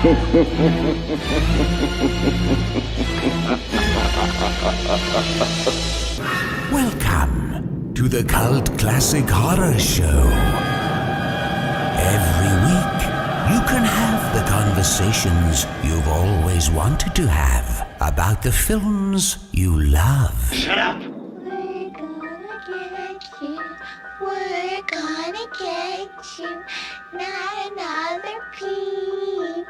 Welcome to the Cult Classic Horror Show. Every week, you can have the conversations you've always wanted to have about the films you love. Shut up! We're gonna get you, not another peep.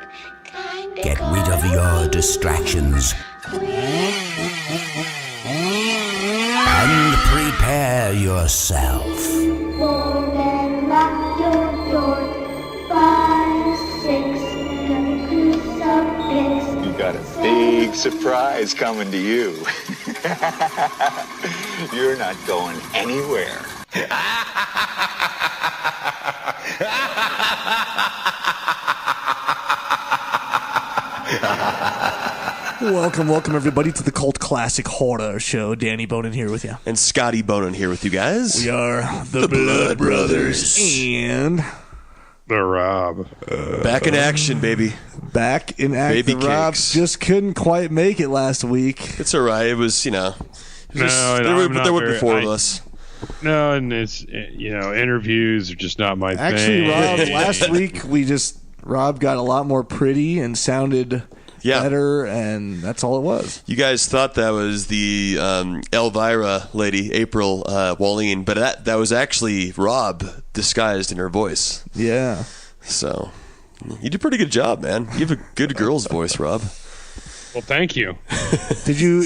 Get rid of your distractions and prepare yourself. Then lock your door. 5, 6, gonna crucifix. You got a big surprise coming to you. You're not going anywhere. Welcome everybody to the Cult Classic Horror Show. Danny Bonin here with you. And Scotty Bonin here with you guys. We are the Blood Brothers. And the Rob. Back in action, baby. Back in action. Baby The Rob cakes. just couldn't quite make it last week. It's all right. It was, there were before of us. No, and it's, interviews are just not my Actually, thing. Rob, last week Rob got a lot more pretty and sounded better, and that's all it was. You guys thought that was the Elvira lady, April Wallin, but that was actually Rob disguised in her voice. Yeah. So you did a pretty good job, man. You have a good girl's voice, Rob. Well, thank you. Did you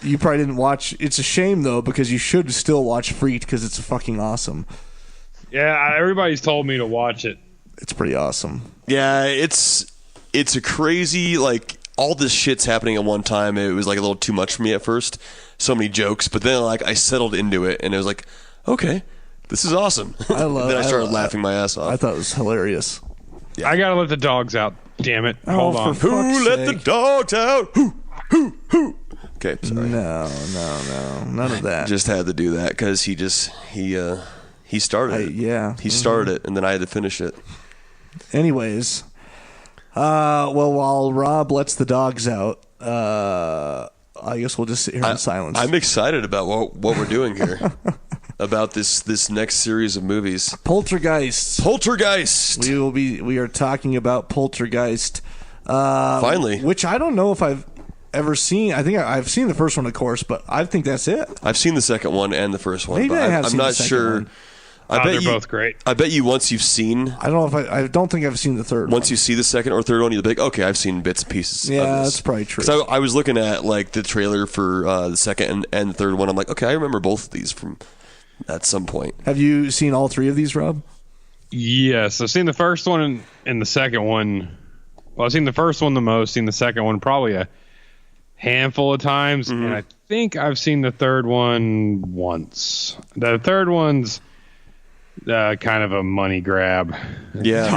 you probably didn't watch. It's a shame though, because you should still watch Freaked, because it's fucking awesome. Yeah, everybody's told me to watch it. It's pretty awesome. Yeah, it's a crazy, like, all this shit's happening at one time. It was like a little too much for me at first. So many jokes, but then like I settled into it and it was like, okay, this is awesome. Then I started laughing my ass off. I thought it was hilarious. Yeah. I gotta let the dogs out. Damn it! Hold on. Who let the dogs out? Who? Okay, sorry. No, none of that. Just had to do that because he started it. Yeah, he started it, and then I had to finish it. Anyways, well, while Rob lets the dogs out, I guess we'll just sit here in silence. I'm excited about what we're doing here. About this next series of movies. Poltergeist. We are talking about Poltergeist. Finally. Which I don't know if I've ever seen. I think I've seen the first one, of course, but I think that's it. I've seen the second one and the first one. Maybe but I'm not sure. One. They're both great. I bet you once you've seen. I don't know if I don't think I've seen the third. Once you see the second or third one, you'll be like, okay, I've seen bits and pieces. Yeah, of this. that's probably true. So I was looking at like the trailer for the second and the third one. I'm like, okay, I remember both of these from at some point. Have you seen all three of these, Rob? Yes, I've seen the first one and the second one. Well, I've seen the first one the most. Seen the second one probably a handful of times, and I think I've seen the third one once. The third one's kind of a money grab. Yeah,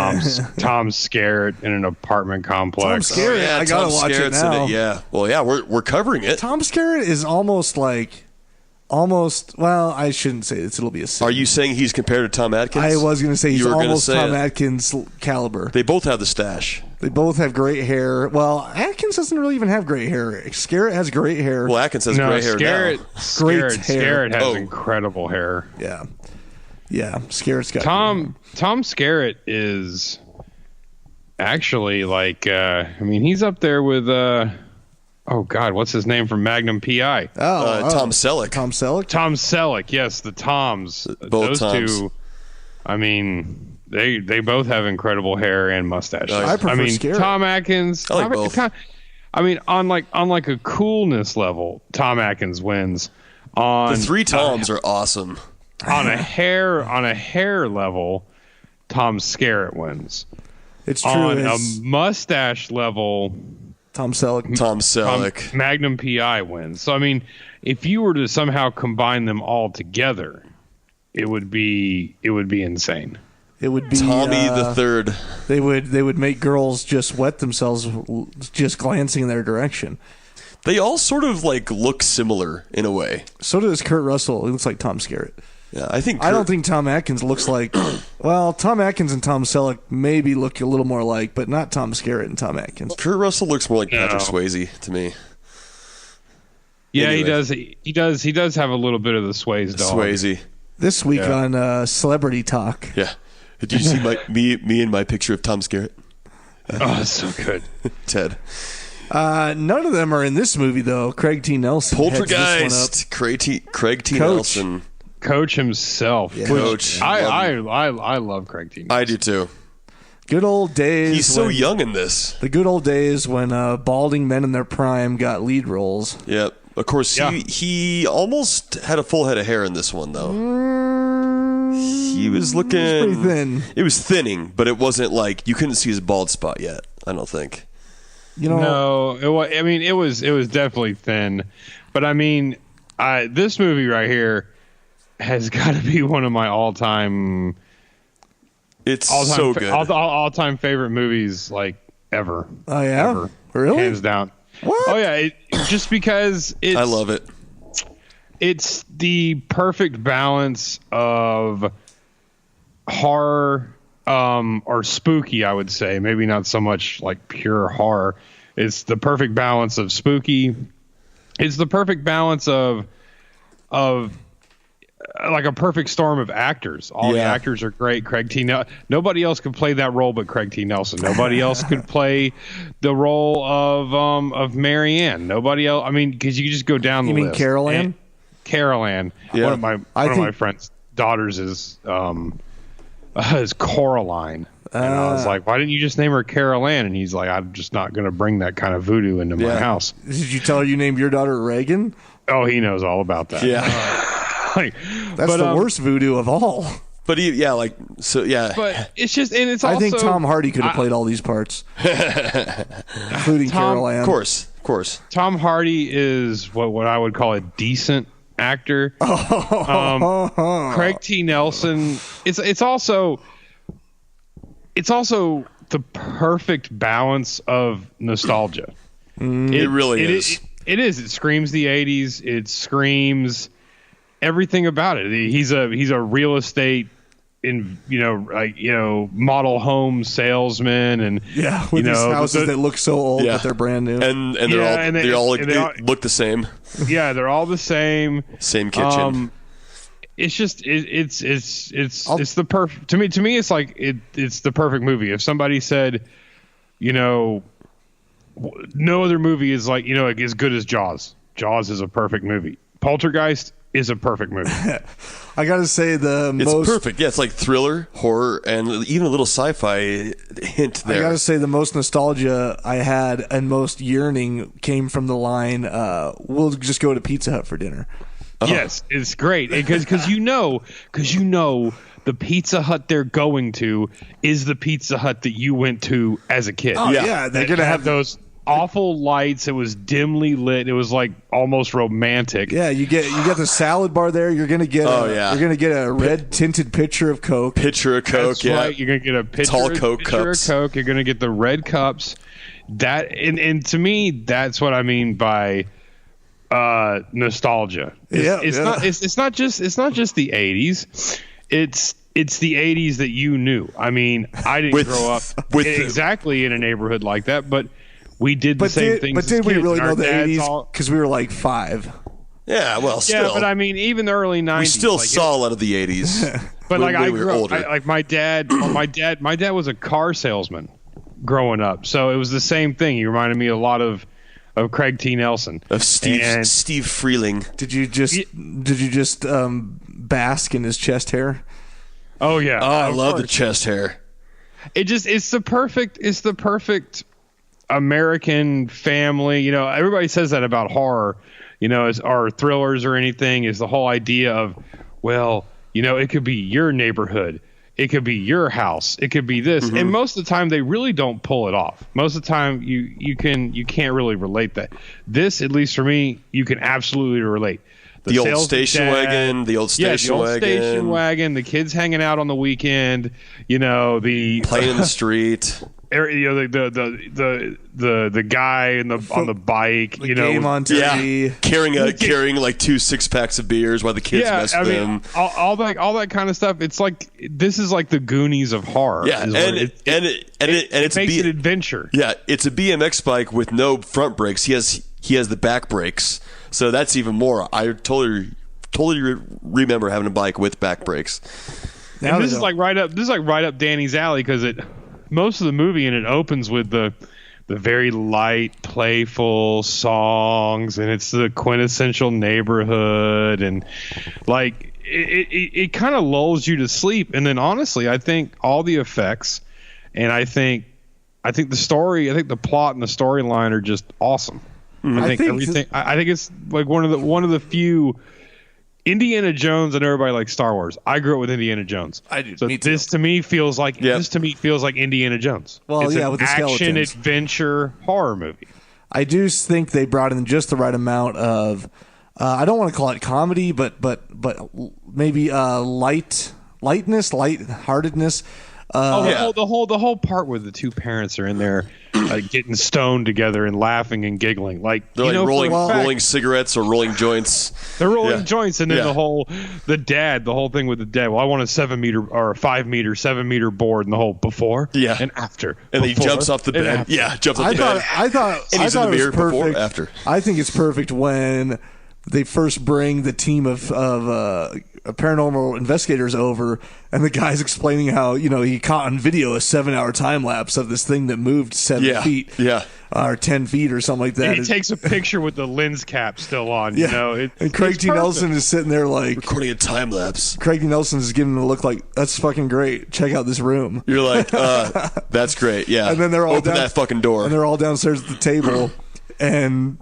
Tom Skerritt in an apartment complex. Tom Skerritt, I gotta watch it now. Yeah, well, yeah, we're covering it. Tom Skerritt is almost. Well, I shouldn't say this. It'll be a sin. Are you saying he's compared to Tom Atkins? I was going to say he's almost Tom it. Atkins caliber. They both have the stash. They both have great hair. Well, Atkins doesn't really even have great hair. Skerritt has great hair. Well, Atkins has great hair now. Skerritt has incredible hair. Yeah. Skerritt's got Tom Skerritt is actually like he's up there with oh God, what's his name from Magnum PI? Tom Selleck. Tom Selleck, yes, the Toms. Both Those Toms. two. I mean, they both have incredible hair and mustaches. I prefer Skerritt. Tom Atkins. I like both. On like a coolness level, Tom Atkins wins. On The three Toms are awesome. On a hair level, Tom Skerritt wins. It's true. On a mustache level, Tom Selleck. Magnum PI wins. So I mean, if you were to somehow combine them all together, it would be insane. It would be Tommy the Third. They would make girls just wet themselves just glancing in their direction. They all sort of like look similar in a way. So does Kurt Russell. He looks like Tom Skerritt. Yeah, I don't think Tom Atkins looks like. Well, Tom Atkins and Tom Selleck maybe look a little more alike, but not Tom Skerritt and Tom Atkins. Kurt Russell looks more like Patrick Swayze to me. Yeah, Anyway. he does. He does have a little bit of the Swayze dog. Swayze. This week on Celebrity Talk. Yeah. Did you see me and my picture of Tom Skerritt? Oh, it's so good. Ted. None of them are in this movie though. Craig T. Nelson. heads this Poltergeist. Craig T. Nelson. Coach himself. Yeah. Coach. I love Craig T. Nelson. I do too. Good old days. He's so young in this. The good old days when balding men in their prime got lead roles. Yep. Of course, he almost had a full head of hair in this one, though. He was looking... It was pretty thin. It was thinning, but it wasn't like... You couldn't see his bald spot yet, I don't think. You know, No, it was definitely thin. But, I mean, this movie right here has got to be one of my all-time... It's so good. All-time favorite movies, like, ever. Oh, yeah? Ever. Really? Hands down. What? Oh, yeah. Just because it's... I love it. It's the perfect balance of horror or spooky, I would say. Maybe not so much like pure horror. It's the perfect balance of spooky. It's the perfect balance of like a perfect storm of actors. All the actors are great. Craig T. Nelson. Nobody else could play that role but Craig T. Nelson. Nobody else could play the role of Mary Ann. Nobody else. I mean, because you could just go down the list. You mean Carol Ann? Carol Ann. Yeah. One of my friends' daughters is Coraline. And I was like, why didn't you just name her Carol Ann? And he's like, I'm just not going to bring that kind of voodoo into my house. Did you tell her you named your daughter Reagan? Oh, he knows all about that. Yeah. That's the worst voodoo of all. But But it's just, and it's also... I think Tom Hardy could have played all these parts. Including Carol Ann. Of course. Tom Hardy is what I would call a decent actor. Craig T. Nelson, it's also the perfect balance of nostalgia. It really is. It is. It screams the 80s. It screams everything about it. He's a real estate model home salesman, and with these houses that look so old but they're brand new, and they all look the same. Yeah, they're all the same. Same kitchen. It's just it's the perfect to me. It's like it's the perfect movie. If somebody said, no other movie is like as good as Jaws. Jaws is a perfect movie. Poltergeist is a perfect movie. I gotta say it's perfect. Yeah, it's like thriller, horror, and even a little sci-fi hint there. I gotta say the most nostalgia I had and most yearning came from the line, "We'll just go to Pizza Hut for dinner." Yes, it's great because the Pizza Hut they're going to is the Pizza Hut that you went to as a kid. Oh yeah, they're gonna have those awful lights. It was dimly lit. It was like almost romantic. Yeah, you get the salad bar there. You're gonna get a red tinted pitcher of Coke. That's right. You're gonna get a tall Coke cups. Of Coke. You're gonna get the red cups. That and to me, that's what I mean by nostalgia. It's not just the 80s. It's the 80s that you knew. I mean, I didn't grow up exactly in a neighborhood like that, but we did the same things. But did we really know the 80s? Because we were like 5. Yeah, well, still. Yeah, but I mean, even the early 90s. We still saw a lot of the 80s. But like I we were grew up, older. like my dad was a car salesman growing up, so it was the same thing. He reminded me a lot of Craig T. Nelson, of Steve Freeling. Did you just bask in his chest hair? Oh yeah, I love the chest hair. It's the perfect American family. Everybody says that about horror, or thrillers or anything, is the whole idea of, well, it could be your neighborhood. It could be your house. It could be this. Mm-hmm. And most of the time they really don't pull it off. Most of the time you can't really relate that. This, at least for me, you can absolutely relate. The old station wagon, the old station wagon, the kids hanging out on the weekend, the playing in the street. the guy on the bike, game on TV. carrying like 2 6-packs of beers while the kids mess with him. All that kind of stuff. It's like this is like the Goonies of horror. Yeah, it makes it adventure. Yeah, it's a BMX bike with no front brakes. He has the back brakes, so that's even more. I totally remember having a bike with back brakes. And this is like right up Danny's alley because most of the movie, and it opens with the very light, playful songs, and it's the quintessential neighborhood, and like it kind of lulls you to sleep. And then honestly, I think all the effects, and I think the story, I think the plot and the storyline are just awesome. I think it's like one of the few. Indiana Jones, and everybody likes Star Wars. I grew up with Indiana Jones. I do. So this to me feels like Indiana Jones. Well, it's with the action skeletons. Adventure horror movie. I do think they brought in just the right amount of. I don't want to call it comedy, but maybe lightness, lightheartedness. The whole part where the two parents are in there getting stoned together and laughing and giggling, like they're rolling cigarettes or rolling joints. They're rolling joints, and then the whole thing with the dad. Well, I want a 7 meter or a 5 meter, 7 meter board, and the whole before and after, and he jumps off the bed. Jumps off the bed. I thought and he's in the mirror perfect. Before, after. I think it's perfect when they first bring the team of paranormal investigators over, and the guy's explaining how he caught on video a 7-hour time lapse of this thing that moved 7 feet, or 10 feet or something like that. And he takes a picture with the lens cap still on. And Craig T. Nelson is sitting there like recording a time lapse. Craig T. Nelson is giving him a look like, that's fucking great. Check out this room. You're like, that's great. Yeah. And then they're all open that fucking door, and they're all downstairs at the table, and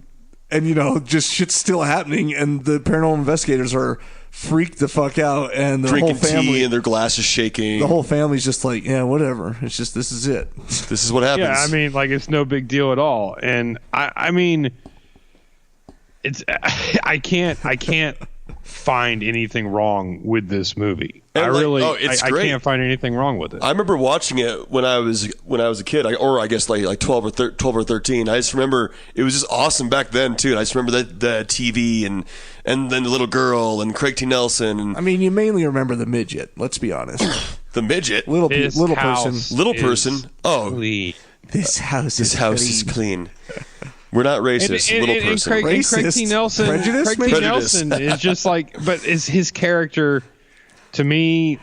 just shit's still happening, and the paranormal investigators are freaked the fuck out, and the drinking whole family, tea, and their glasses shaking. The whole family's just like, yeah, whatever. It's just, this is it. This is what happens. Yeah, I mean, like, it's no big deal at all. And I mean, it's I can't find anything wrong with this movie. And I can't find anything wrong with it. I remember watching it when I was a kid, or I guess like 12 or 13. I just remember it was just awesome back then too. And I just remember the TV and then the little girl and Craig T. Nelson. And I mean, you mainly remember the midget. Let's be honest. The midget, little person. Oh, clean. This house is clean. We're not racist. Little person. And Craig T. Nelson. Prejudice? Craig T. Nelson is just like, but is his character. To me,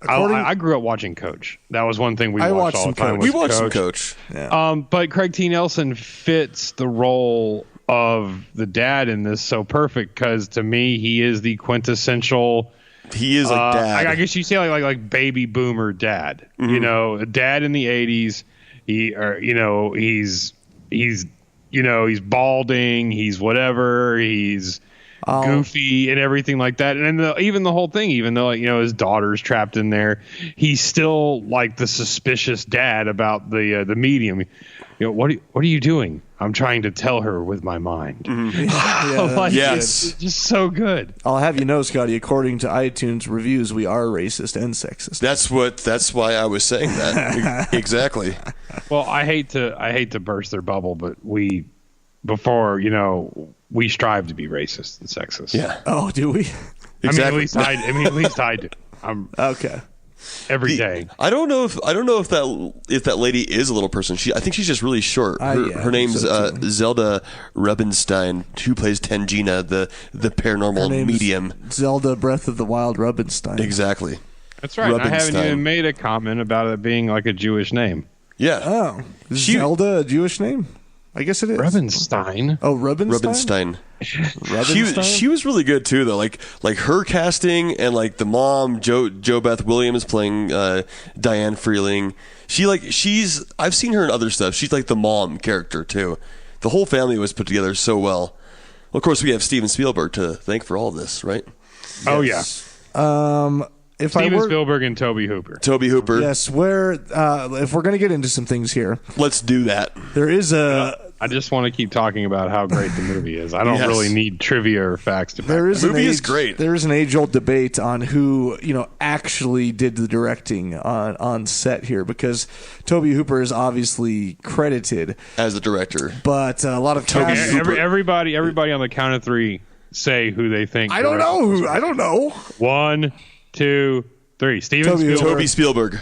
I grew up watching Coach. That was one thing we watched all the time. We watched some Coach. Yeah. But Craig T. Nelson fits the role of the dad in this so perfect because to me he is the quintessential. He is like dad. I guess you say like baby boomer dad. A dad in the 80s. He's balding. He's whatever. He's goofy and everything like that, and then even the whole thing, even though his daughter's trapped in there, he's still like the suspicious dad about the medium. What are you doing? I'm trying to tell her with my mind. Yes, it's just so good. I'll have you know, Scotty, according to iTunes reviews, we are racist and sexist. That's why I was saying that. Exactly. Well, I hate to burst their bubble, but we strive to be racist and sexist. Yeah. Oh, do we? Exactly. At least I do. I'm okay. Every day. I don't know if that lady is a little person. I think she's just really short. Her name's Zelda Rubinstein, who plays Tangina, the paranormal medium. Zelda Breath of the Wild Rubinstein. Exactly. That's right. I haven't even made a comment about it being like a Jewish name. Yeah. Oh, is Zelda a Jewish name? I guess it is. Rubinstein. Oh, Rubinstein. She was really good too, though. Like her casting and like the mom, Jo Beth Williams playing Diane Freeling. I've seen her in other stuff. She's like the mom character too. The whole family was put together so well. Of course, we have Steven Spielberg to thank for all of this, right? Oh yeah. Steven Spielberg and Toby Hooper. Yes, if we're going to get into some things here. Let's do that. There is a I just want to keep talking about how great the movie is. I don't Yes. really need trivia or facts to back There that. is The movie an is age- great. There is an age-old debate on who actually did the directing on set here, because Toby Hooper is obviously credited, as the director. but a lot of Toby cast. Hooper. Everybody on the count of three say who they think. I don't know who. I don't know. 1, 2, 3. Steven Toby Hooper. Spielberg. Toby Spielberg.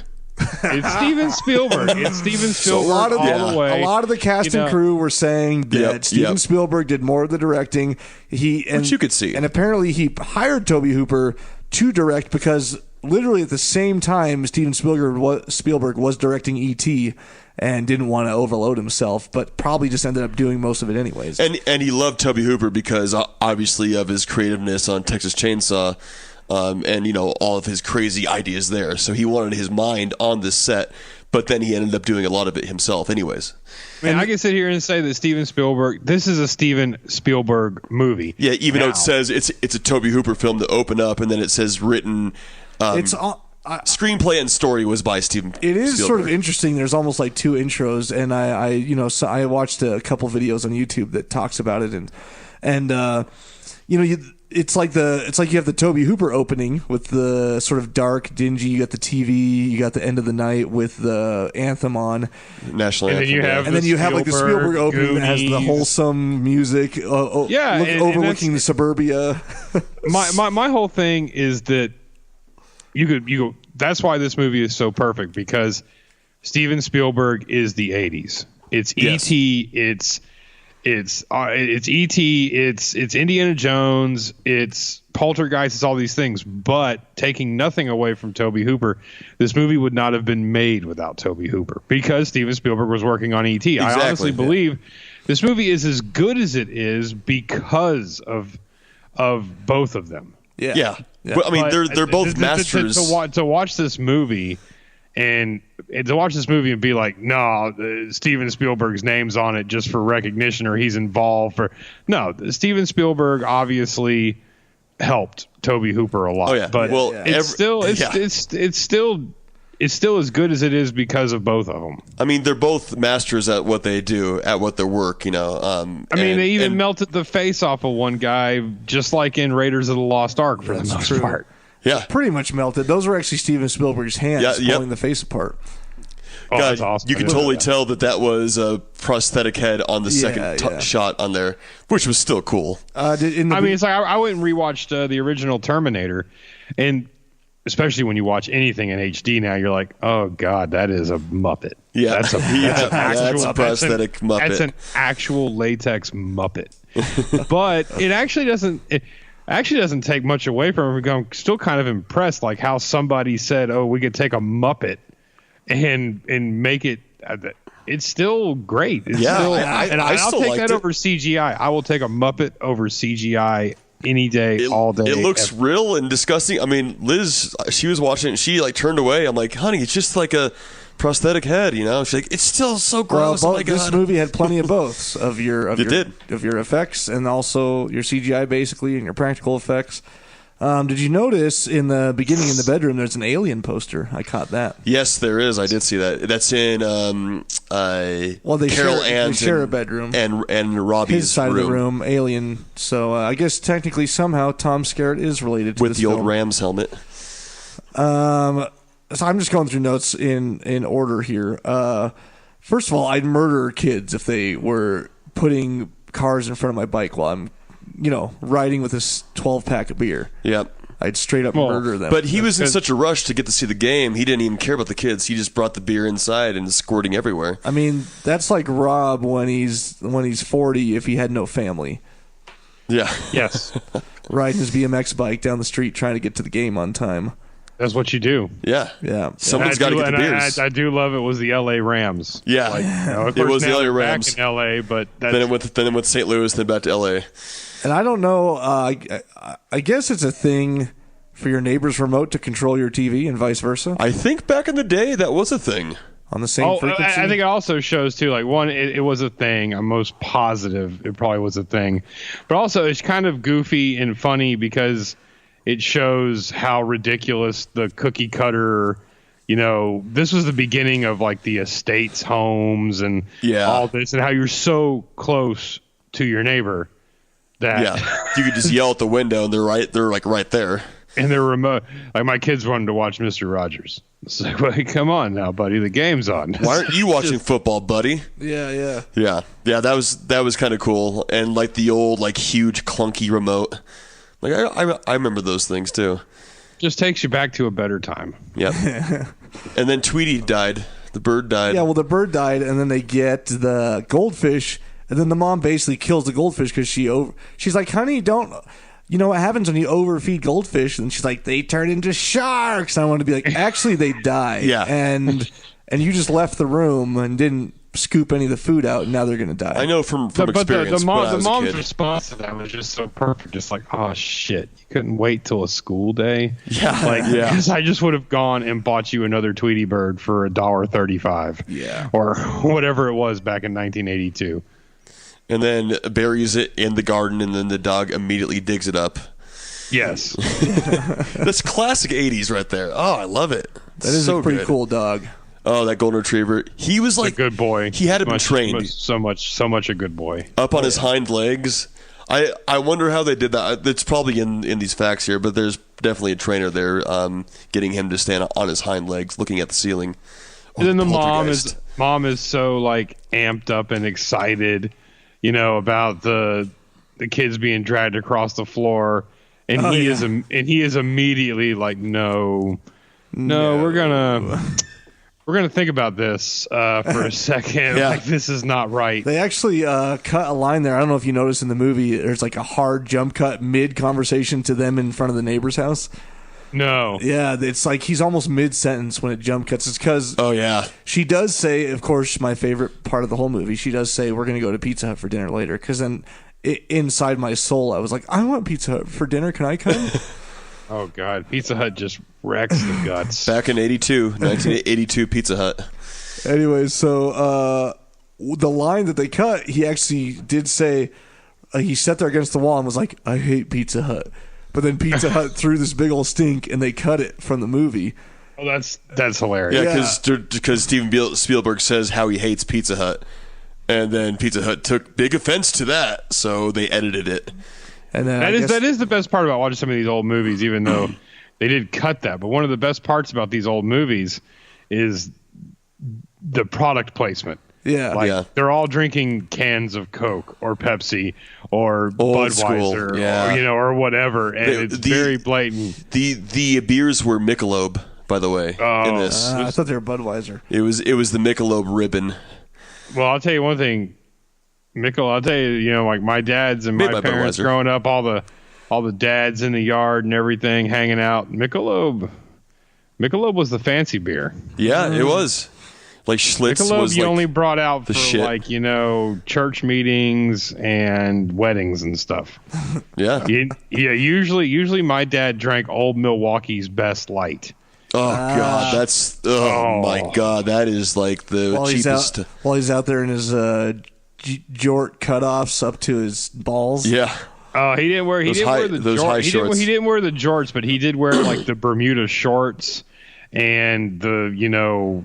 It's Steven Spielberg. It's Steven Spielberg all the way. A lot of the cast and crew were saying that Yep, Steven yep. Spielberg did more of the directing. Which you could see. And apparently he hired Toby Hooper to direct because literally at the same time Steven Spielberg was directing E.T. and didn't want to overload himself, but probably just ended up doing most of it anyways. And he loved Toby Hooper because obviously of his creativeness on Texas Chainsaw. And all of his crazy ideas there. So he wanted his mind on this set, but then he ended up doing a lot of it himself anyways. Man, I can sit here and say that Steven Spielberg, this is a Steven Spielberg movie. Yeah, even though it says it's a Toby Hooper film to open up, and then it says written It's all. screenplay and story was by Steven It is Spielberg. sort of interesting. There's almost like two intros, and I watched a couple videos on YouTube that talks about it, it's like you have the Toby Hooper opening with the sort of dark, dingy. You got the TV. You got the end of the night with the anthem on, National And then anthem. you yeah. have and then you have like the Spielberg opening that has the Goonies. wholesome music. Yeah, and overlooking the that's- suburbia. My whole thing is that you go. That's why this movie is so perfect, because Steven Spielberg is the 80s. It's Yes. E.T. It's E.T. It's Indiana Jones. It's Poltergeist. It's all these things. But taking nothing away from Toby Hooper, this movie would not have been made without Toby Hooper, because Steven Spielberg was working on E.T. I Exactly, honestly yeah. believe this movie is as good as it is because of both of them. Yeah. But, I mean, But they're both to masters. To watch this movie and be like, no, Steven Spielberg's name's on it just for recognition, or he's involved for. No, Steven Spielberg obviously helped Toby Hooper a lot. Oh, yeah. But Well, it's still as good as it is because of both of them. I mean, they're both masters at what they do, at what their work. They even melted the face off of one guy, just like in Raiders of the Lost Ark for the most true. part. Yeah. Pretty much melted. Those were actually Steven Spielberg's hands Yeah, yep. pulling the face apart. Oh, God, that's awesome. you can totally tell that was a prosthetic head on the second yeah. shot on there, which was still cool. It's like I went and rewatched the original Terminator, and especially when you watch anything in HD now, you're like, oh god, that is a Muppet. Yeah. That's a That's a prosthetic Muppet. That's an actual latex Muppet. But it actually doesn't. It actually doesn't take much away from it. I'm still kind of impressed, like how somebody said, "Oh, we could take a Muppet and make it." It's still great. It's Yeah, still, I I'll still take liked that it. over CGI. I will take a Muppet over CGI any day, all day. It looks real and disgusting. I mean, Liz, she was watching it and she turned away. I'm like, honey, it's just like a prosthetic head, She's like, it's still so gross. Oh my god. This movie had plenty of both of your did. of your effects and also your CGI basically and your practical effects. Did you notice in the beginning in the bedroom there's an Alien poster? I caught that. Yes, there is. I did see that. That's in They Carol share a bedroom. and Robbie's His side of the room, Alien. So I guess technically somehow Tom Skerritt is related to with this the old film. Rams helmet. So I'm just going through notes in order here. First of all, I'd murder kids if they were putting cars in front of my bike while I'm, riding with this 12-pack of beer. Yep. I'd straight up murder them. But he was in such a rush to get to see the game, he didn't even care about the kids. He just brought the beer inside and squirting everywhere. I mean, that's like Rob when he's 40 if he had no family. Yeah. Yes, Riding his BMX bike down the street trying to get to the game on time. that's what you do. Yeah. Yeah. Someone's got to get the beers. I do love it was the L.A. Rams. Yeah. Of It course, was the now LA they're Rams. back in L.A., but that's, Then it went to St. Louis, then back to LA. And I don't know. I guess it's a thing for your neighbor's remote to control your TV and vice versa I think back in the day that was a thing. on the same frequency. I think it also shows too. Like one, it was a thing. I'm most positive it probably was a thing, but also it's kind of goofy and funny because it shows how ridiculous the cookie cutter, this was the beginning of like the estates homes and all this, and how you're so close to your neighbor that you could just yell at the window and they're right there. And they're remote. Like my kids wanted to watch Mr. Rogers. It's like, well, come on now, buddy. The game's on. Why aren't you watching football, buddy? Yeah. That was kind of cool, and like the old like huge clunky remote. Like I remember those things too. Just takes you back to a better time. Yep. And then Tweety died. The bird died. Yeah, well, the bird died, and then they get the goldfish, and then the mom basically kills the goldfish because she's like, honey, don't. You know what happens when you overfeed goldfish? And she's like, they turn into sharks. And I want to be like, actually, they die. Yeah. And you just left the room and didn't scoop any of the food out, and now they're going to die. I know from experience. The mom's response to that was just so perfect. Just like, oh, shit. You couldn't wait till a school day? Yeah. Because I just would have gone and bought you another Tweety bird for $1.35. Yeah. Or whatever it was back in 1982. And then buries it in the garden, and then the dog immediately digs it up. Yes. That's classic 80s right there. Oh, I love it. That is a pretty cool dog. Oh, that golden retriever. He was like a good boy. He had to be trained. So much a good boy. Up on his hind legs. I wonder how they did that. It's probably in these facts here, but there's definitely a trainer there getting him to stand on his hind legs, looking at the ceiling. And then the mom is so like amped up and excited, about the kids being dragged across the floor, and he is immediately like, no, we're gonna think about this for a second. Like, this is not right. They actually cut a line there. I don't know if you noticed in the movie. There's like a hard jump cut mid conversation to them in front of the neighbor's house. No. Yeah, it's like he's almost mid-sentence when it jump cuts. It's because she does say, of course, my favorite part of the whole movie, she does say, we're going to go to Pizza Hut for dinner later. Because then inside my soul, I was like, I want Pizza Hut for dinner. Can I come? Oh, God. Pizza Hut just wrecks the guts. Back in 1982 Pizza Hut. Anyway, so the line that they cut, he actually did say, he sat there against the wall and was like, I hate Pizza Hut. But then Pizza Hut threw this big old stink, and they cut it from the movie. Oh, that's hilarious. Yeah, because Steven Spielberg says how he hates Pizza Hut, and then Pizza Hut took big offense to that, so they edited it. And then that is the best part about watching some of these old movies, even though they did cut that. But one of the best parts about these old movies is the product placement. Yeah. They're all drinking cans of Coke or Pepsi or Old Budweiser or whatever, and it's very blatant. The beers were Michelob, by the way, in this. I thought they were Budweiser. It was the Michelob ribbon. Well, I'll tell you one thing, Michelob. I'll tell you, like my dad's and my parents growing up, all the dads in the yard and everything hanging out. Michelob was the fancy beer. Yeah, it was. Like Schlitz Michelob was you like only brought out for shit. like church meetings and weddings and stuff. Yeah. Usually my dad drank Old Milwaukee's Best Light. Oh God, that's my God, that is like the cheapest. While he's out there in his jort cutoffs up to his balls. Yeah. He didn't wear the shorts. He didn't wear the jorts, but he did wear like the Bermuda shorts and the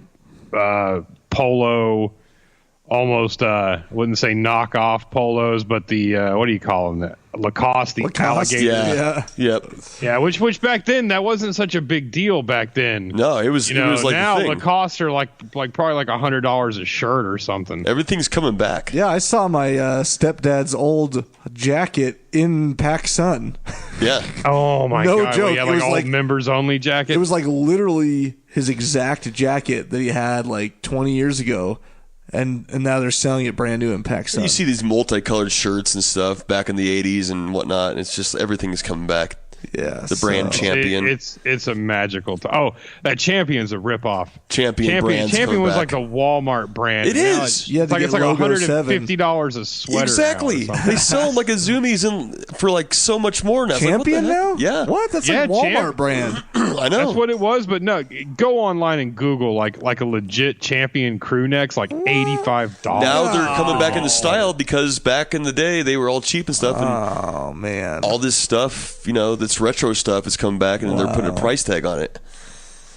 polo, almost wouldn't say knockoff polos, but the what do you call them? The Lacoste, alligator. Yeah. Which back then that wasn't such a big deal back then. No, it was. It was like now the thing. Lacoste are like probably like $100 a shirt or something. Everything's coming back. Yeah, I saw my stepdad's old jacket in PacSun. Yeah. Oh my no God! joke. It was like members only jacket. It was like literally his exact jacket that he had like 20 years ago. And now they're selling it brand new in PacSun. You see these multicolored shirts and stuff back in the 80s and whatnot, and it's just everything's coming back. Yeah, the brand Champion. It's a magical. That Champion's a ripoff. Champion was like a Walmart brand. It is. It's like $150 a sweater. Exactly. They sell them like Azumis for like so much more now. Champion now? Yeah. What? That's like Walmart brand. I know. That's what it was, but no. Go online and Google like a legit Champion crew necks, like $85. Now they're coming back into style because back in the day they were all cheap and stuff. And oh man. All this stuff, this retro stuff is coming back, and they're putting a price tag on it.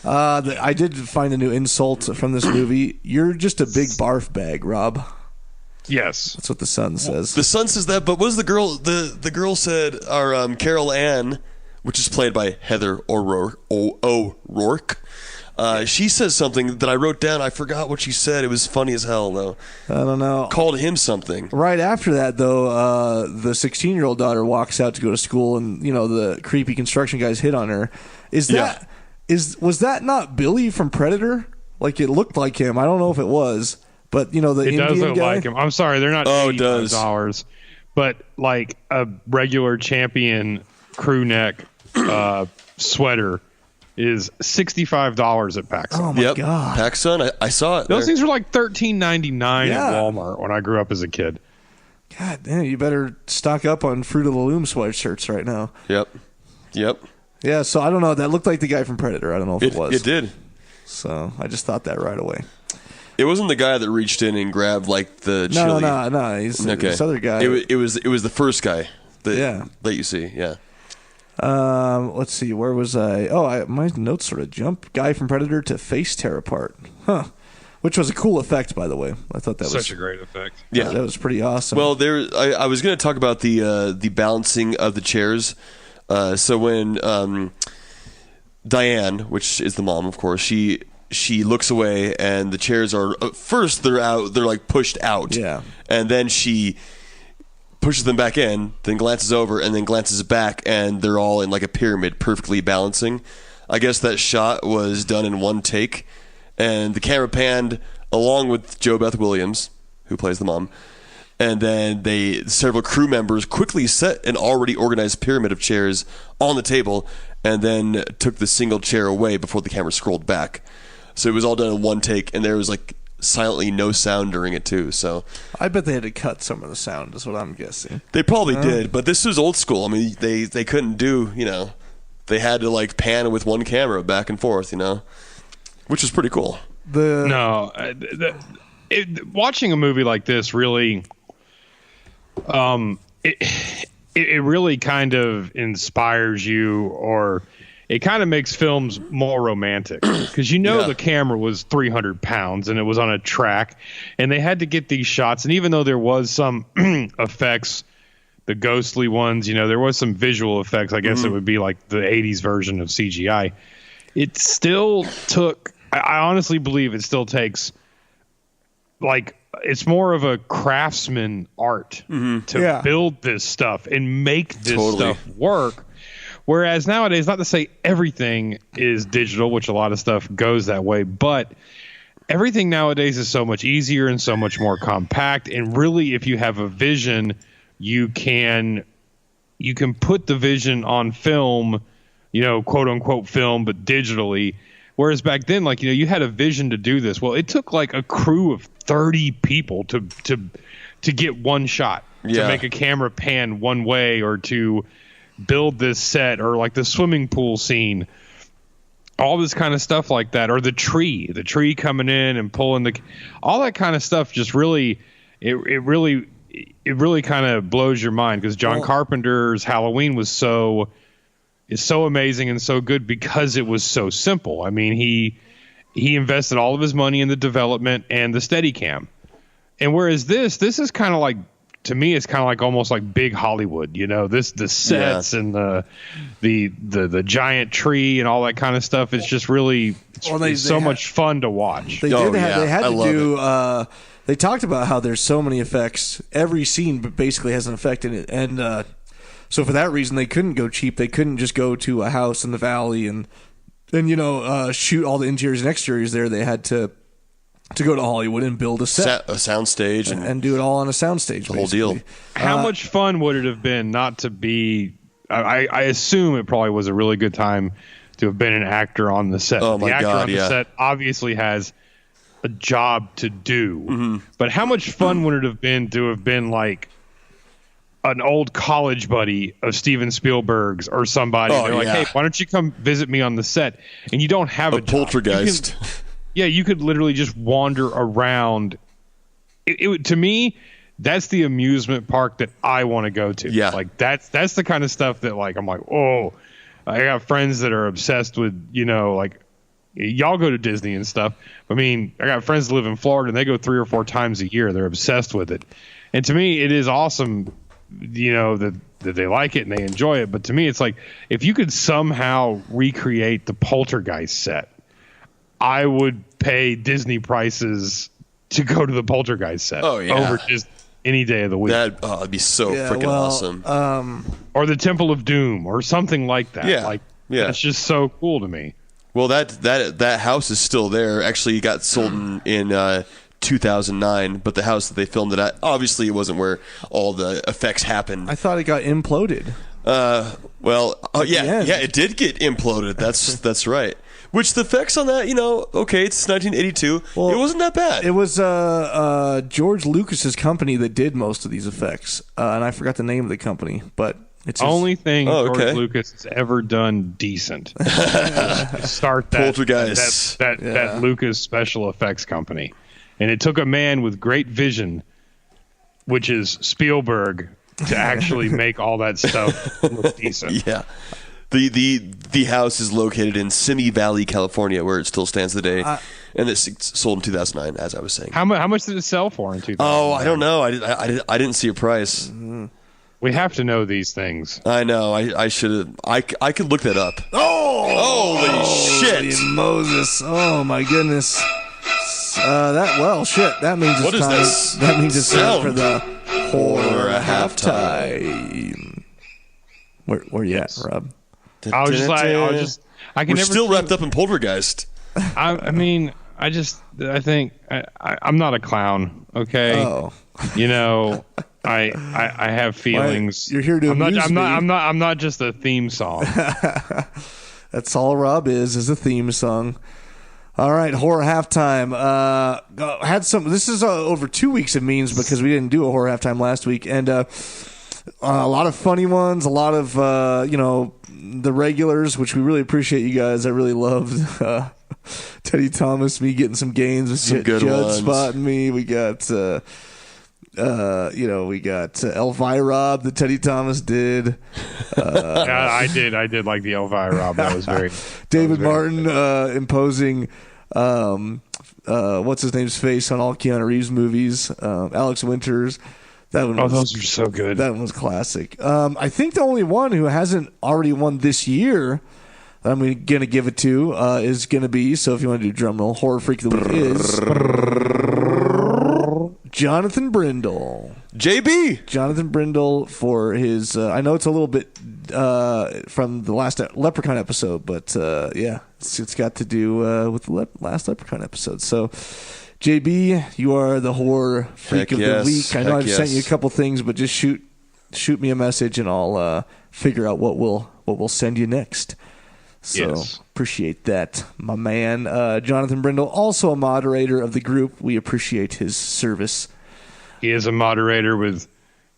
I did find a new insult from this movie. You're just a big barf bag, Rob. Yes. That's what the Sun says. The Sun says that, but what does the girl? The girl said, or Carol Ann, which is played by Heather O'Rourke. She says something that I wrote down. I forgot what she said. It was funny as hell, though. I don't know. Called him something. Right after that, though, the 16-year-old daughter walks out to go to school, and the creepy construction guys hit on her. Was that not Billy from Predator? Like, it looked like him. I don't know if it was, but the it Indian does look guy. like him. I'm sorry, they're not $85, but like a regular champion crew neck sweater is $65 at PacSun. Oh my god, PacSun, I saw it. Those things were like $13.99 at Walmart when I grew up as a kid. God damn, you better stock up on Fruit of the Loom sweatshirts right now. Yep. Yeah, so I don't know. That looked like the guy from Predator. I don't know if it was. It did. So I just thought that right away. It wasn't the guy that reached in and grabbed like the chili. No. He's this other guy. It was the first guy. That you see. Yeah. Let's see. Where was I? Oh, my notes sort of jump. Guy from Predator to face tear apart. Huh. Which was a cool effect, by the way. I thought that was such a great effect. Yeah, that was pretty awesome. Well, I was going to talk about the balancing of the chairs. So when Diane, which is the mom, of course, she looks away, and the chairs are first they're like pushed out. Yeah, and then she pushes them back in, then glances over, and then glances back, and they're all in like a pyramid, perfectly balancing. I guess that shot was done in one take, and the camera panned along with Jo Beth Williams, who plays the mom, and then several crew members quickly set an already organized pyramid of chairs on the table, and then took the single chair away before the camera scrolled back. So it was all done in one take, and there was like silently no sound during it too. So I bet they had to cut some of the sound, is what I'm guessing. They probably did, but this was old school. I mean, they couldn't do, they had to like pan with one camera back and forth, which was pretty cool. Watching a movie like this really, it really kind of inspires you, or it kind of makes films more romantic, because the camera was 300 pounds and it was on a track, and they had to get these shots. And even though there was some effects, the ghostly ones, there was some visual effects. I guess it would be like the 80s version of CGI. It still took, I honestly believe it still takes, like, it's more of a craftsman art to build this stuff and make this stuff work. Whereas nowadays, not to say everything is digital, which a lot of stuff goes that way, but everything nowadays is so much easier and so much more compact. And really, if you have a vision, you can put the vision on film, quote unquote film, but digitally. Whereas back then, like, you had a vision to do this. Well, it took like a crew of 30 people to get one shot, to make a camera pan one way, or to build this set, or like the swimming pool scene, all this kind of stuff like that, or the tree coming in and pulling all that kind of stuff. Just really, it really kind of blows your mind, because John Carpenter's Halloween is so amazing and so good because it was so simple. I mean, he invested all of his money in the development and the Steadicam, and whereas this is kind of like, to me, it's kind of like almost like big Hollywood, the sets and the giant tree and all that kind of stuff. It's just really it's so much fun to watch. They had to do. They talked about how there's so many effects. Every scene basically has an effect in it, and so for that reason, they couldn't go cheap. They couldn't just go to a house in the valley and shoot all the interiors and exteriors there. They had to go to Hollywood and build a sound stage, and do it all on a sound stage. The whole deal. How much fun would it have been not to be? I assume it probably was a really good time to have been an actor on the set. Oh the my actor God, on the set obviously has a job to do. But how much fun would it have been to have been like an old college buddy of Steven Spielberg's or somebody? They're like, hey, why don't you come visit me on the set? And you don't have a Poltergeist. You could literally just wander around. To me, that's the amusement park that I want to go to. Yeah. Like that's the kind of stuff that, like, I'm like, oh, I got friends that are obsessed with, y'all go to Disney and stuff. I mean, I got friends that live in Florida, and they go 3 or 4 times a year. They're obsessed with it. And to me, it is awesome, that they like it and they enjoy it. But to me, it's like, if you could somehow recreate the Poltergeist set, I would pay Disney prices to go to the Poltergeist set over just any day of the week. That'd be so freaking awesome. Or the Temple of Doom or something like that. Yeah. That's just so cool to me. Well, that house is still there. Actually, it got sold in 2009, but the house that they filmed it at, obviously it wasn't where all the effects happened. I thought it got imploded. It did get imploded. That's right. Which the effects on that, it's 1982. Well, it wasn't that bad. It was George Lucas's company that did most of these effects, and I forgot the name of the company, but it's only thing George Lucas has ever done decent. Start that Poltergeist, that Lucas special effects company, and it took a man with great vision, which is Spielberg, to actually make all that stuff look decent. Yeah. The house is located in Simi Valley, California, where it still stands today, and it's sold in 2009, as I was saying. How much did it sell for in 2009? Oh, I don't know. I didn't see a price. We have to know these things. I know. I should have. I could look that up. Oh, holy shit, Moses! Oh my goodness. That means it's what is time. this? That means it's time sound? for the horror halftime. Where you at, Rob? I can We're never still wrapped up in Poltergeist. I mean, I think I'm not a clown. Okay. Oh. I have feelings. You're here to amuse me. I'm not just a theme song. That's all Rob is a theme song. All right, horror halftime. This is over 2 weeks of memes because we didn't do a horror halftime last week, and a lot of funny ones, a lot of the regulars, which we really appreciate you guys. I really loved Teddy Thomas, me getting some gains with good Judd ones. spotting me. We got Elvira Rob that Teddy Thomas did. I did like the Elvira Rob. That was very David Martin imposing what's his name's face on all Keanu Reeves movies. Alex Winters. That one those are so good. That one was classic. I think the only one who hasn't already won this year that I'm going to give it to is going to be, so if you want to do drum roll, Horror Freak of the Week is Jonathan Brindle. JB. Jonathan Brindle for his, I know it's a little bit from the last Leprechaun episode, but it's got to do with the last Leprechaun episode. So, JB, you are the Horror Freak of the Week. I know I've sent you a couple things, but just shoot me a message and I'll figure out what we'll send you next. So appreciate that, my man. Jonathan Brindle, also a moderator of the group. We appreciate his service. He is a moderator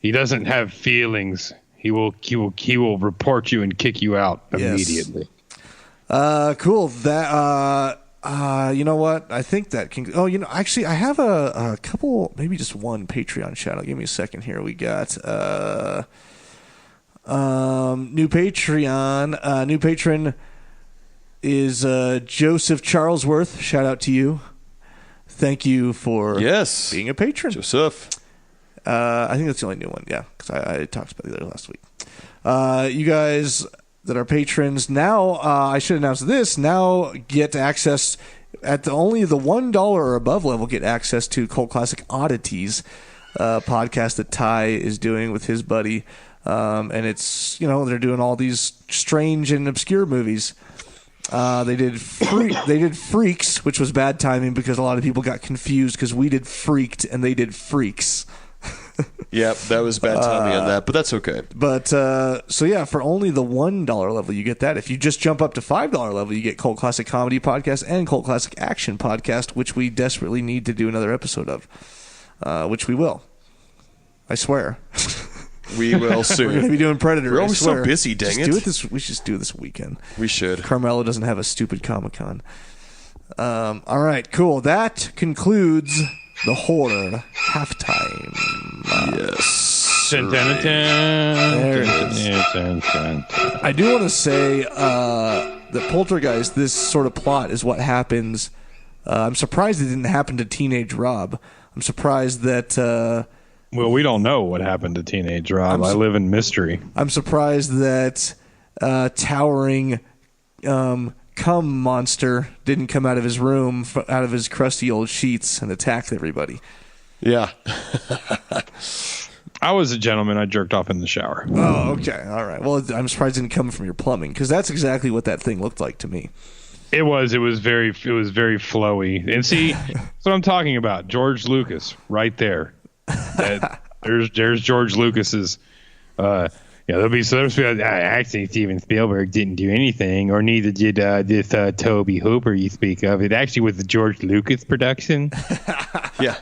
he doesn't have feelings. He will report you and kick you out immediately. Cool. That you know what? I think that can. Oh, actually, I have a couple, maybe just one Patreon shout out. Give me a second here. We got new Patreon. New patron is Joseph Charlesworth. Shout out to you. Thank you for being a patron, Joseph. I think that's the only new one. Yeah, because I talked about the other last week. You guys that are patrons now, I should announce this. Now get access at only the $1 or above level. Get access to Cult Classic Oddities podcast that Ty is doing with his buddy, and it's they're doing all these strange and obscure movies. They did Freaks, which was bad timing because a lot of people got confused because we did Freaked and they did Freaks. Yep, that was bad timing on that, but that's okay. But for only the $1 level, you get that. If you just jump up to $5 level, you get Cult Classic Comedy Podcast and Cult Classic Action Podcast, which we desperately need to do another episode of, which we will. I swear. We will soon. We're going to be doing Predator. We're always so busy, dang it. We should just do it this weekend. We should. Carmelo doesn't have a stupid Comic-Con. All right, cool. That concludes the horror halftime. Yes. There it is. I do want to say Poltergeist, this sort of plot is what happens. I'm surprised it didn't happen to teenage Rob. I'm surprised that. Well, we don't know what happened to teenage Rob. I live in mystery. I'm surprised that towering cum monster didn't come out of his room, out of his crusty old sheets, and attack everybody. Yeah. I was a gentleman. I jerked off in the shower. Oh, okay. All right. Well, I'm surprised it didn't come from your plumbing, because that's exactly what that thing looked like to me. It was very flowy. And see, that's what I'm talking about. George Lucas, right there. There's George Lucas's. Actually, Steven Spielberg didn't do anything, or neither did this Toby Hooper you speak of. It actually was the George Lucas production. Yeah.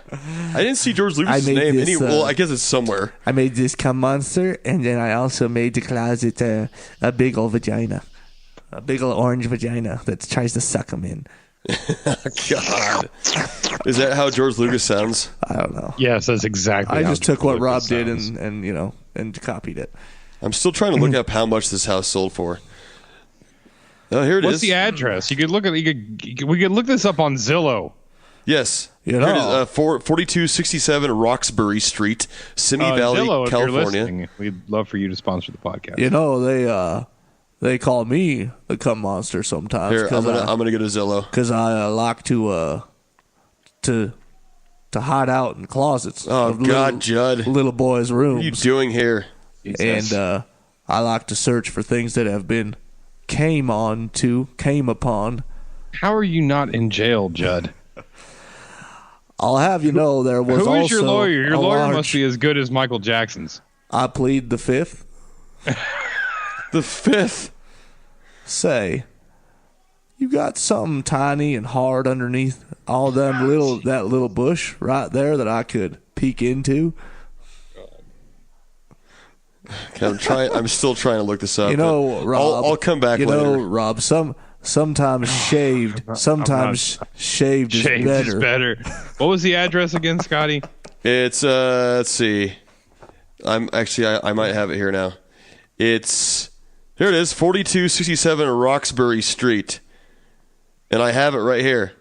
I didn't see George Lucas' name. Well, I guess it's somewhere. I made this cum monster, and then I also made the closet a big old vagina. A big old orange vagina that tries to suck him in. God. Is that how George Lucas sounds? I don't know. Yes, that's exactly. I how just took what Lucas Rob sounds. did and copied it. I'm still trying to look up how much this house sold for. Oh, here it is. What's the address? We could look this up on Zillow. Yes. You Here it know. is, 4267 Roxbury Street, Simi Valley, Zillow, if California. you're listening, we'd love for you to sponsor the podcast. You know, they call me the cum monster sometimes. Here, I'm gonna go to Zillow. Because I like to hide out in closets. Oh of God, Judd, little boys' rooms. what are you doing here? Jesus. And I like to search for things that have been came upon. How are you not in jail, Judd? I'll have you know there was Who also is your lawyer? Your a lawyer large- must be as good as Michael Jackson's. I plead the fifth. The fifth. Say, you got something tiny and hard underneath all that little bush right there that I could peek into. Okay, I'm still trying to look this up. You know, but Rob. I'll come back you later. know, Rob. Sometimes shaved. Sometimes shaved is James better. is better. What was the address again, Scotty? It's let's see. I might have it here now. It's here it is, 4267 Roxbury Street. And I have it right here.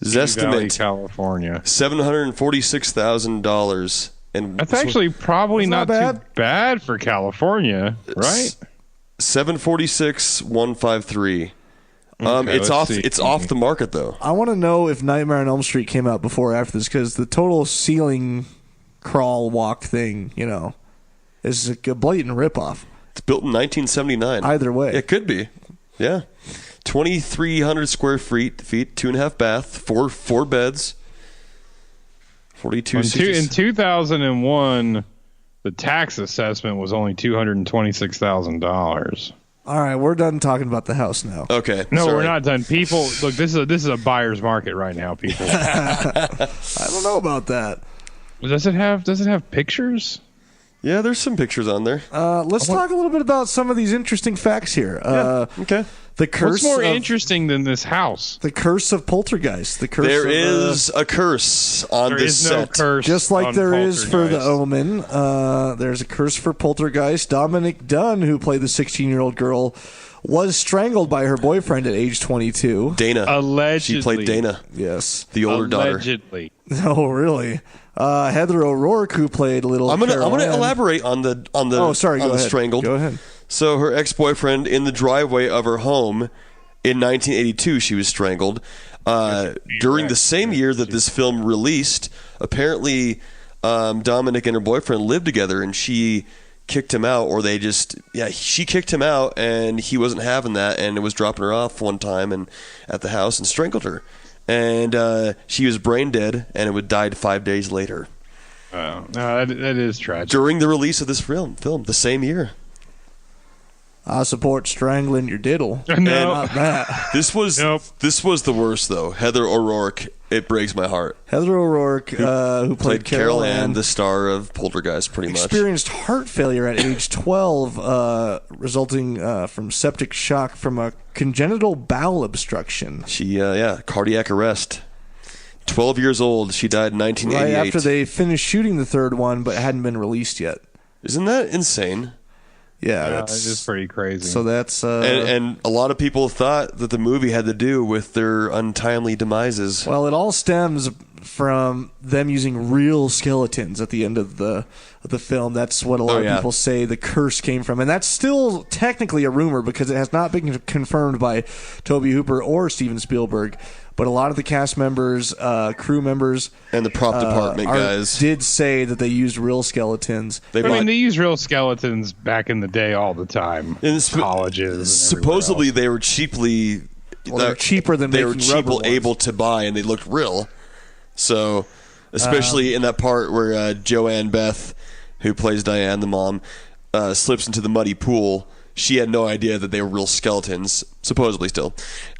Valley, Zestimate California. $746,000. And That's actually probably That's not not too bad for California, right? 746,153. Okay, It's let's off. see. It's off the market though. I want to know if Nightmare on Elm Street came out before or after this, because the total ceiling crawl walk thing, is a blatant ripoff. It's built in 1979. Either way. It could be. Yeah. 2,300 square feet, 2.5 bath, four beds. 42. In 2001, the tax assessment was only $226,000. All right, we're done talking about the house now. Okay. No, sorry. we're not done. People, look, this is a buyer's market right now. People, I don't know about that. does it have pictures? Yeah, there's some pictures on there. Let's talk a little bit about some of these interesting facts here. Okay. The curse. What's more of, interesting than this house? The curse of Poltergeist. The curse. There of, is a curse on There this is no set. curse. just like on there is for the Poltergeist. Omen. There's a curse for Poltergeist. Dominic Dunn, who played the 16-year-old girl, was strangled by her boyfriend at age 22. Dana. Allegedly. She played Dana, Yes. the older daughter. Allegedly. Oh, really? Heather O'Rourke, who played little. I'm gonna Carol Ann. elaborate on the Oh, sorry. on Go the ahead. strangled. Go ahead. So her ex-boyfriend, in the driveway of her home in 1982, she was strangled. During the same year that this film released, apparently Dominic and her boyfriend lived together, and she kicked him out, or she kicked him out, and he wasn't having that, and it was dropping her off one time and at the house and strangled her. And she was brain dead, and it would died 5 days later. Oh, no, that is tragic. During the release of this film the same year. I support strangling your diddle. No. Not that. This was the worst though. Heather O'Rourke, it breaks my heart. Heather O'Rourke, who played Carol Ann, Ann, the star of Poltergeist, pretty much. experienced heart failure at age 12, resulting from septic shock from a congenital bowel obstruction. She, cardiac arrest. 12 years old. She died in Right 1988. after they finished shooting the third one, but hadn't been released yet. Isn't that insane? It is pretty crazy. So that's and a lot of people thought that the movie had to do with their untimely demises. well, it all stems from them using real skeletons at the end of the film. That's what a lot of people say the curse came from, and that's still technically a rumor because it has not been confirmed by Tobe Hooper or Steven Spielberg. But a lot of the cast members, crew members, and the prop department guys did say that they used real skeletons. They use real skeletons back in the day all the time. In colleges. And supposedly they were cheaply. They're cheaper than they were cheaply able to buy, and they looked real. So, especially in that part where Joanne Beth, who plays Diane, the mom, slips into the muddy pool. She had no idea that they were real skeletons, supposedly still.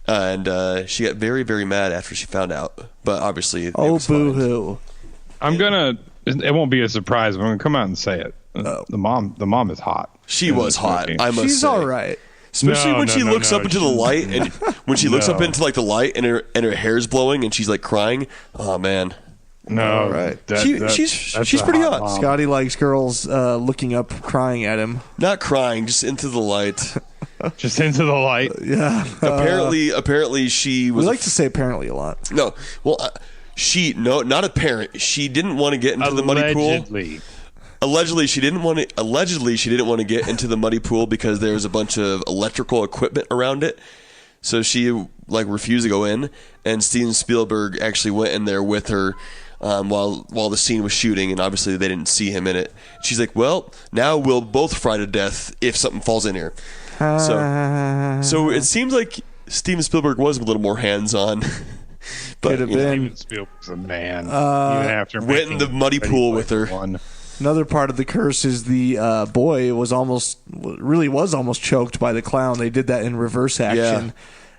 And she got very, very mad after she found out. But obviously, it was boo-hoo. It won't be a surprise, but I'm going to come out and say it. The mom is hot. She was hot, I must say. She's all right. Especially when she looks up into the light, and when she looks up into like the light, and her hair's blowing, and she's like crying. Oh man, no, right? She's pretty hot. Scotty likes girls looking up, crying at him. Not crying, just into the light. Just into the light. Yeah. Apparently, she was. We like to say apparently a lot. No, well, not apparent. She didn't want to get into the muddy pool. Allegedly, she didn't want to get into the muddy pool because there was a bunch of electrical equipment around it. So she refused to go in, and Steven Spielberg actually went in there with her while the scene was shooting, and obviously they didn't see him in it. She's like, "Well, now we'll both fry to death if something falls in here." So it seems like Steven Spielberg was a little more hands-on. But could have been. Steven Spielberg's a man. Even after went in the muddy pool with her. Another part of the curse is the boy was almost choked by the clown. They did that in reverse action. Yeah.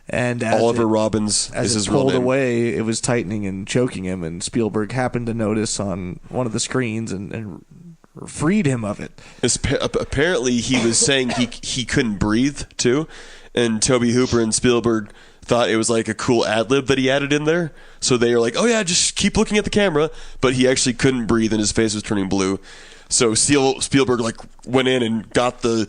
And Oliver Robbins is his real name. As it pulled away, it was tightening and choking him, and Spielberg happened to notice on one of the screens and freed him of it. Apparently, he was saying he couldn't breathe, too, and Tobe Hooper and Spielberg thought it was like a cool ad-lib that he added in there. So they were like, oh yeah, just keep looking at the camera. But he actually couldn't breathe and his face was turning blue. So Spielberg went in and got the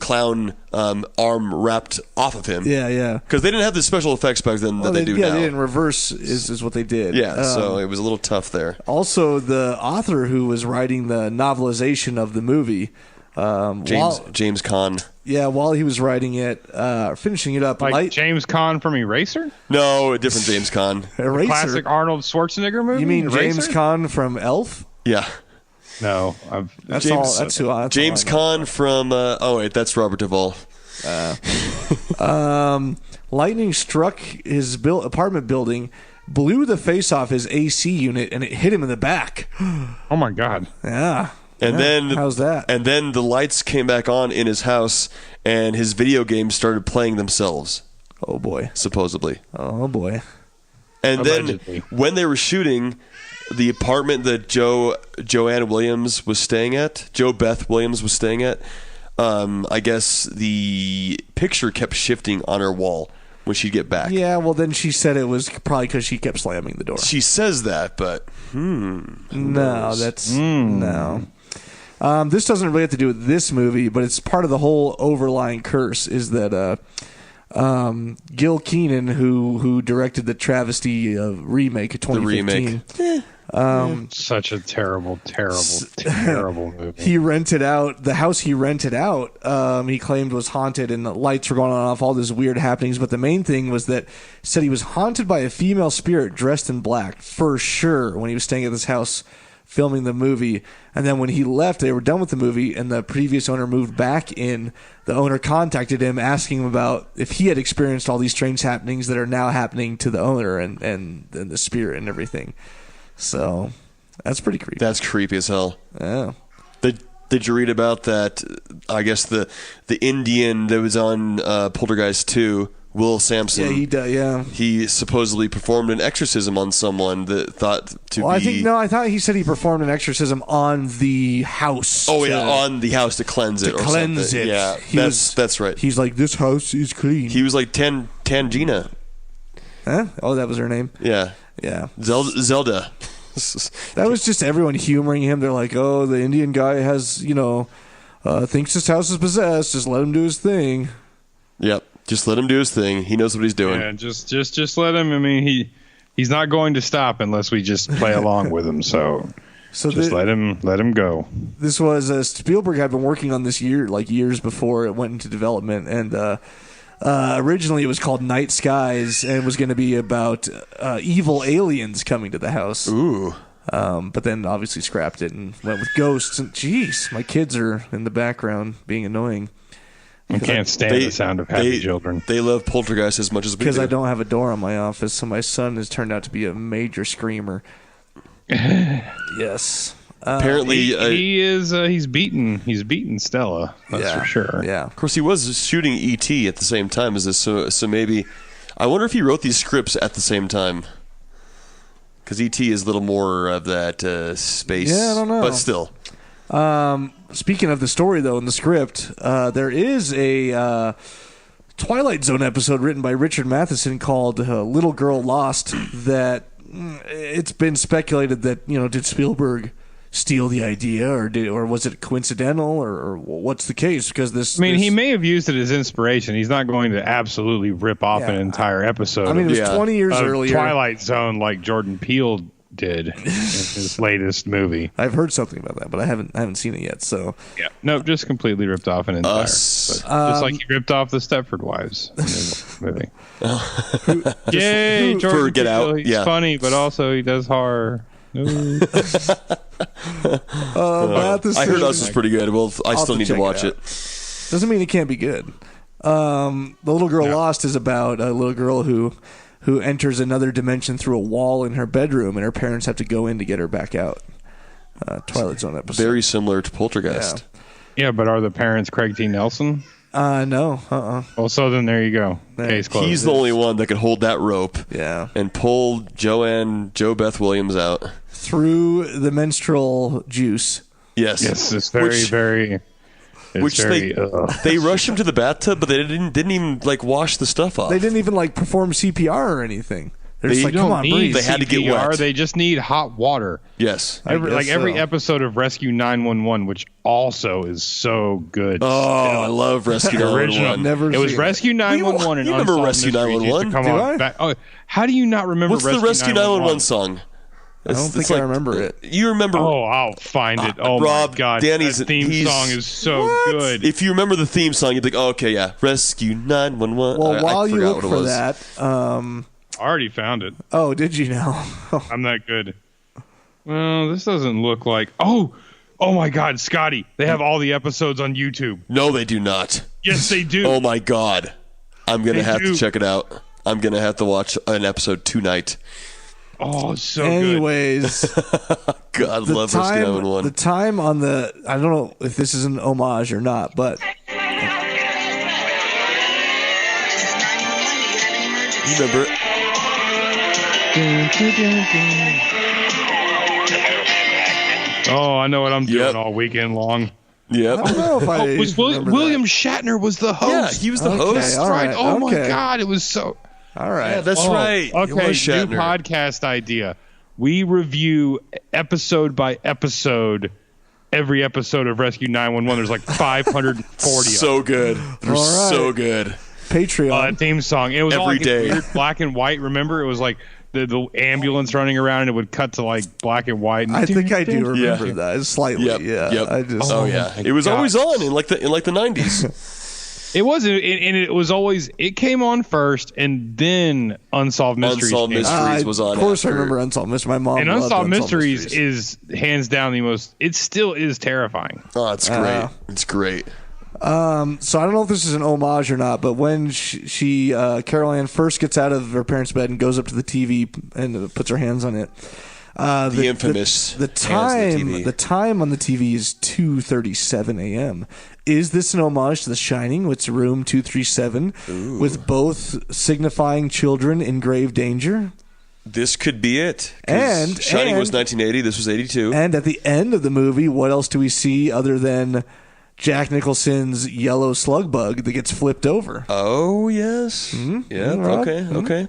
clown arm wrapped off of him. Yeah. Because they didn't have the special effects back then that they do now. Yeah, they didn't reverse is what they did. Yeah, so it was a little tough there. Also, the author who was writing the novelization of the movie, James Caan. Yeah, while he was writing it, finishing it up. James Caan from Eraser? No, a different James Caan. Eraser. Classic Arnold Schwarzenegger movie? You mean Eraser? James Caan from Elf? Yeah. No, That's James Caan from. That's Robert Duvall. Lightning struck his apartment building, blew the face off his AC unit, and it hit him in the back. Oh my God! Yeah. And then how's that? And then the lights came back on in his house, and his video games started playing themselves. Oh boy! Supposedly. Oh boy! And Allegedly. then when they were shooting, the apartment that Joanne Williams was staying at, Jo Beth Williams was staying at, I guess the picture kept shifting on her wall when she'd get back. Yeah, well then she said it was probably because she kept slamming the door. She says that, but no. This doesn't really have to do with this movie, but it's part of the whole overlying curse is that Gil Keenan, who directed the travesty remake of 2015. Such a terrible movie. He rented out the house. He he claimed was haunted, and the lights were going on and off. All these weird happenings. But the main thing was that said he was haunted by a female spirit dressed in black for sure when he was staying at this house filming the movie. And then when he left, they were done with the movie, and the previous owner moved back in. The owner contacted him, asking him about if he had experienced all these strange happenings that are now happening to the owner and the spirit and everything. So that's pretty creepy. That's creepy as hell. Yeah. Did you read about that? I guess the Indian that was on Poltergeist 2, Will Sampson. Yeah, he does. Yeah. He supposedly performed an exorcism on someone that thought to be. I thought he said he performed an exorcism on the house. Oh yeah, on the house to cleanse it. Yeah, that's right. He's like, this house is clean. He was like Tangina. Huh? Oh, that was her name. Yeah. Yeah. Zelda. That was just everyone humoring him. They're like, oh, the Indian guy has, thinks his house is possessed. Just let him do his thing. Yep. Just let him do his thing. He knows what he's doing. Yeah, just let him. I mean, he's not going to stop unless we just play along with him. So just let him go. This was Spielberg had been working on this years before it went into development, and originally it was called Night Skies and was going to be about evil aliens coming to the house. Ooh. But then obviously scrapped it and went with ghosts. And jeez, my kids are in the background being annoying. I can't stand the sound of happy children. They love Poltergeist as much as we do. Because I don't have a door on my office, so my son has turned out to be a major screamer. Yes. Apparently, he's beaten Stella. That's for sure. Yeah. Of course, he was shooting E.T. at the same time as this, so maybe I wonder if he wrote these scripts at the same time. Because E.T. is a little more of that space. Yeah, I don't know. But still. Speaking of the story, though, in the script, there is a Twilight Zone episode written by Richard Matheson called Little Girl Lost that it's been speculated that, did Spielberg steal the idea or was it coincidental or what's the case? Because he may have used it as inspiration. He's not going to absolutely rip off an entire episode. I mean, it was 20 years earlier. Twilight Zone like Jordan Peele did in his latest movie. I've heard something about that, but I haven't seen it yet. So yeah, no, just completely ripped off an entire. Just like he ripped off the Stepford Wives in his movie. Yay, Jordan Get Peele, Out. He's funny, but also he does horror. I heard us was pretty good. Well, I still need to watch it. Doesn't mean it can't be good. The Little Girl Lost is about a little girl who enters another dimension through a wall in her bedroom, and her parents have to go in to get her back out. Twilight Zone episode. Very similar to Poltergeist. Yeah, but are the parents Craig T. Nelson? No. Well, so then there you go. Case closed. He's the only one that could hold that rope. Yeah. And pull Jo Beth Williams out through the menstrual juice. Yes. Yes, it's very. They rushed him to the bathtub, but they didn't even wash the stuff off. They didn't even perform CPR or anything. They're just come on, breathe. They had to get wet. They just need hot water. Yes. Every episode of Rescue 911, which also is so good. Oh, I love Rescue 911. It was Rescue 911 and you remember Rescue 911? Come on back. Oh, how do you not remember What's the Rescue 911 song? I don't think I remember it. You remember? Oh, I'll find it. Oh, Rob, my God. Danny's that theme song is so good. If you remember the theme song, you'd be like, oh, okay, yeah. Rescue 911. Well, while you look for that... I already found it. Oh, did you now? I'm that good. Well, this doesn't look like... Oh my God, Scotty. They have all the episodes on YouTube. No, they do not. Yes, they do. Oh, my God. I'm going to have to check it out. I'm going to have to watch an episode tonight. Oh, so Anyways, God, I love Rescue 911. The time on the... I don't know if this is an homage or not, but... You remember it? Oh, I know what I'm doing all weekend long. Yep. I don't know if I William Shatner was the host. Yeah, he was the host. All right. Oh, my God. It was so... All right. Yeah, that's right. Okay, new podcast idea. We review episode by episode every episode of Rescue 911. There's 540 So good. They're so good. Patreon. Theme song. It was every all day. Weird black and white. Remember? It was the ambulance running around and it would cut to black and white. And I think I do remember that slightly. Yep. Yeah. Yep. I just, it was always on in the 90s. It was, and it was always. It came on first, and then Unsolved Mysteries. Unsolved Mysteries was on. Of course, I remember Unsolved Mysteries. My mom and loved Unsolved Mysteries is hands down the most. It still is terrifying. Oh, it's great. It's great. So I don't know if this is an homage or not, but when she Carol Ann first gets out of her parents' bed and goes up to the TV and puts her hands on it. The infamous the time on the TV is 2:37 a.m. Is this an homage to The Shining? It's room 237 with both signifying children in grave danger. This could be it. And Shining was 1980. This was 82. And at the end of the movie, what else do we see other than Jack Nicholson's yellow slug bug that gets flipped over? Oh, yes. Mm-hmm. Yeah. Rob? Okay.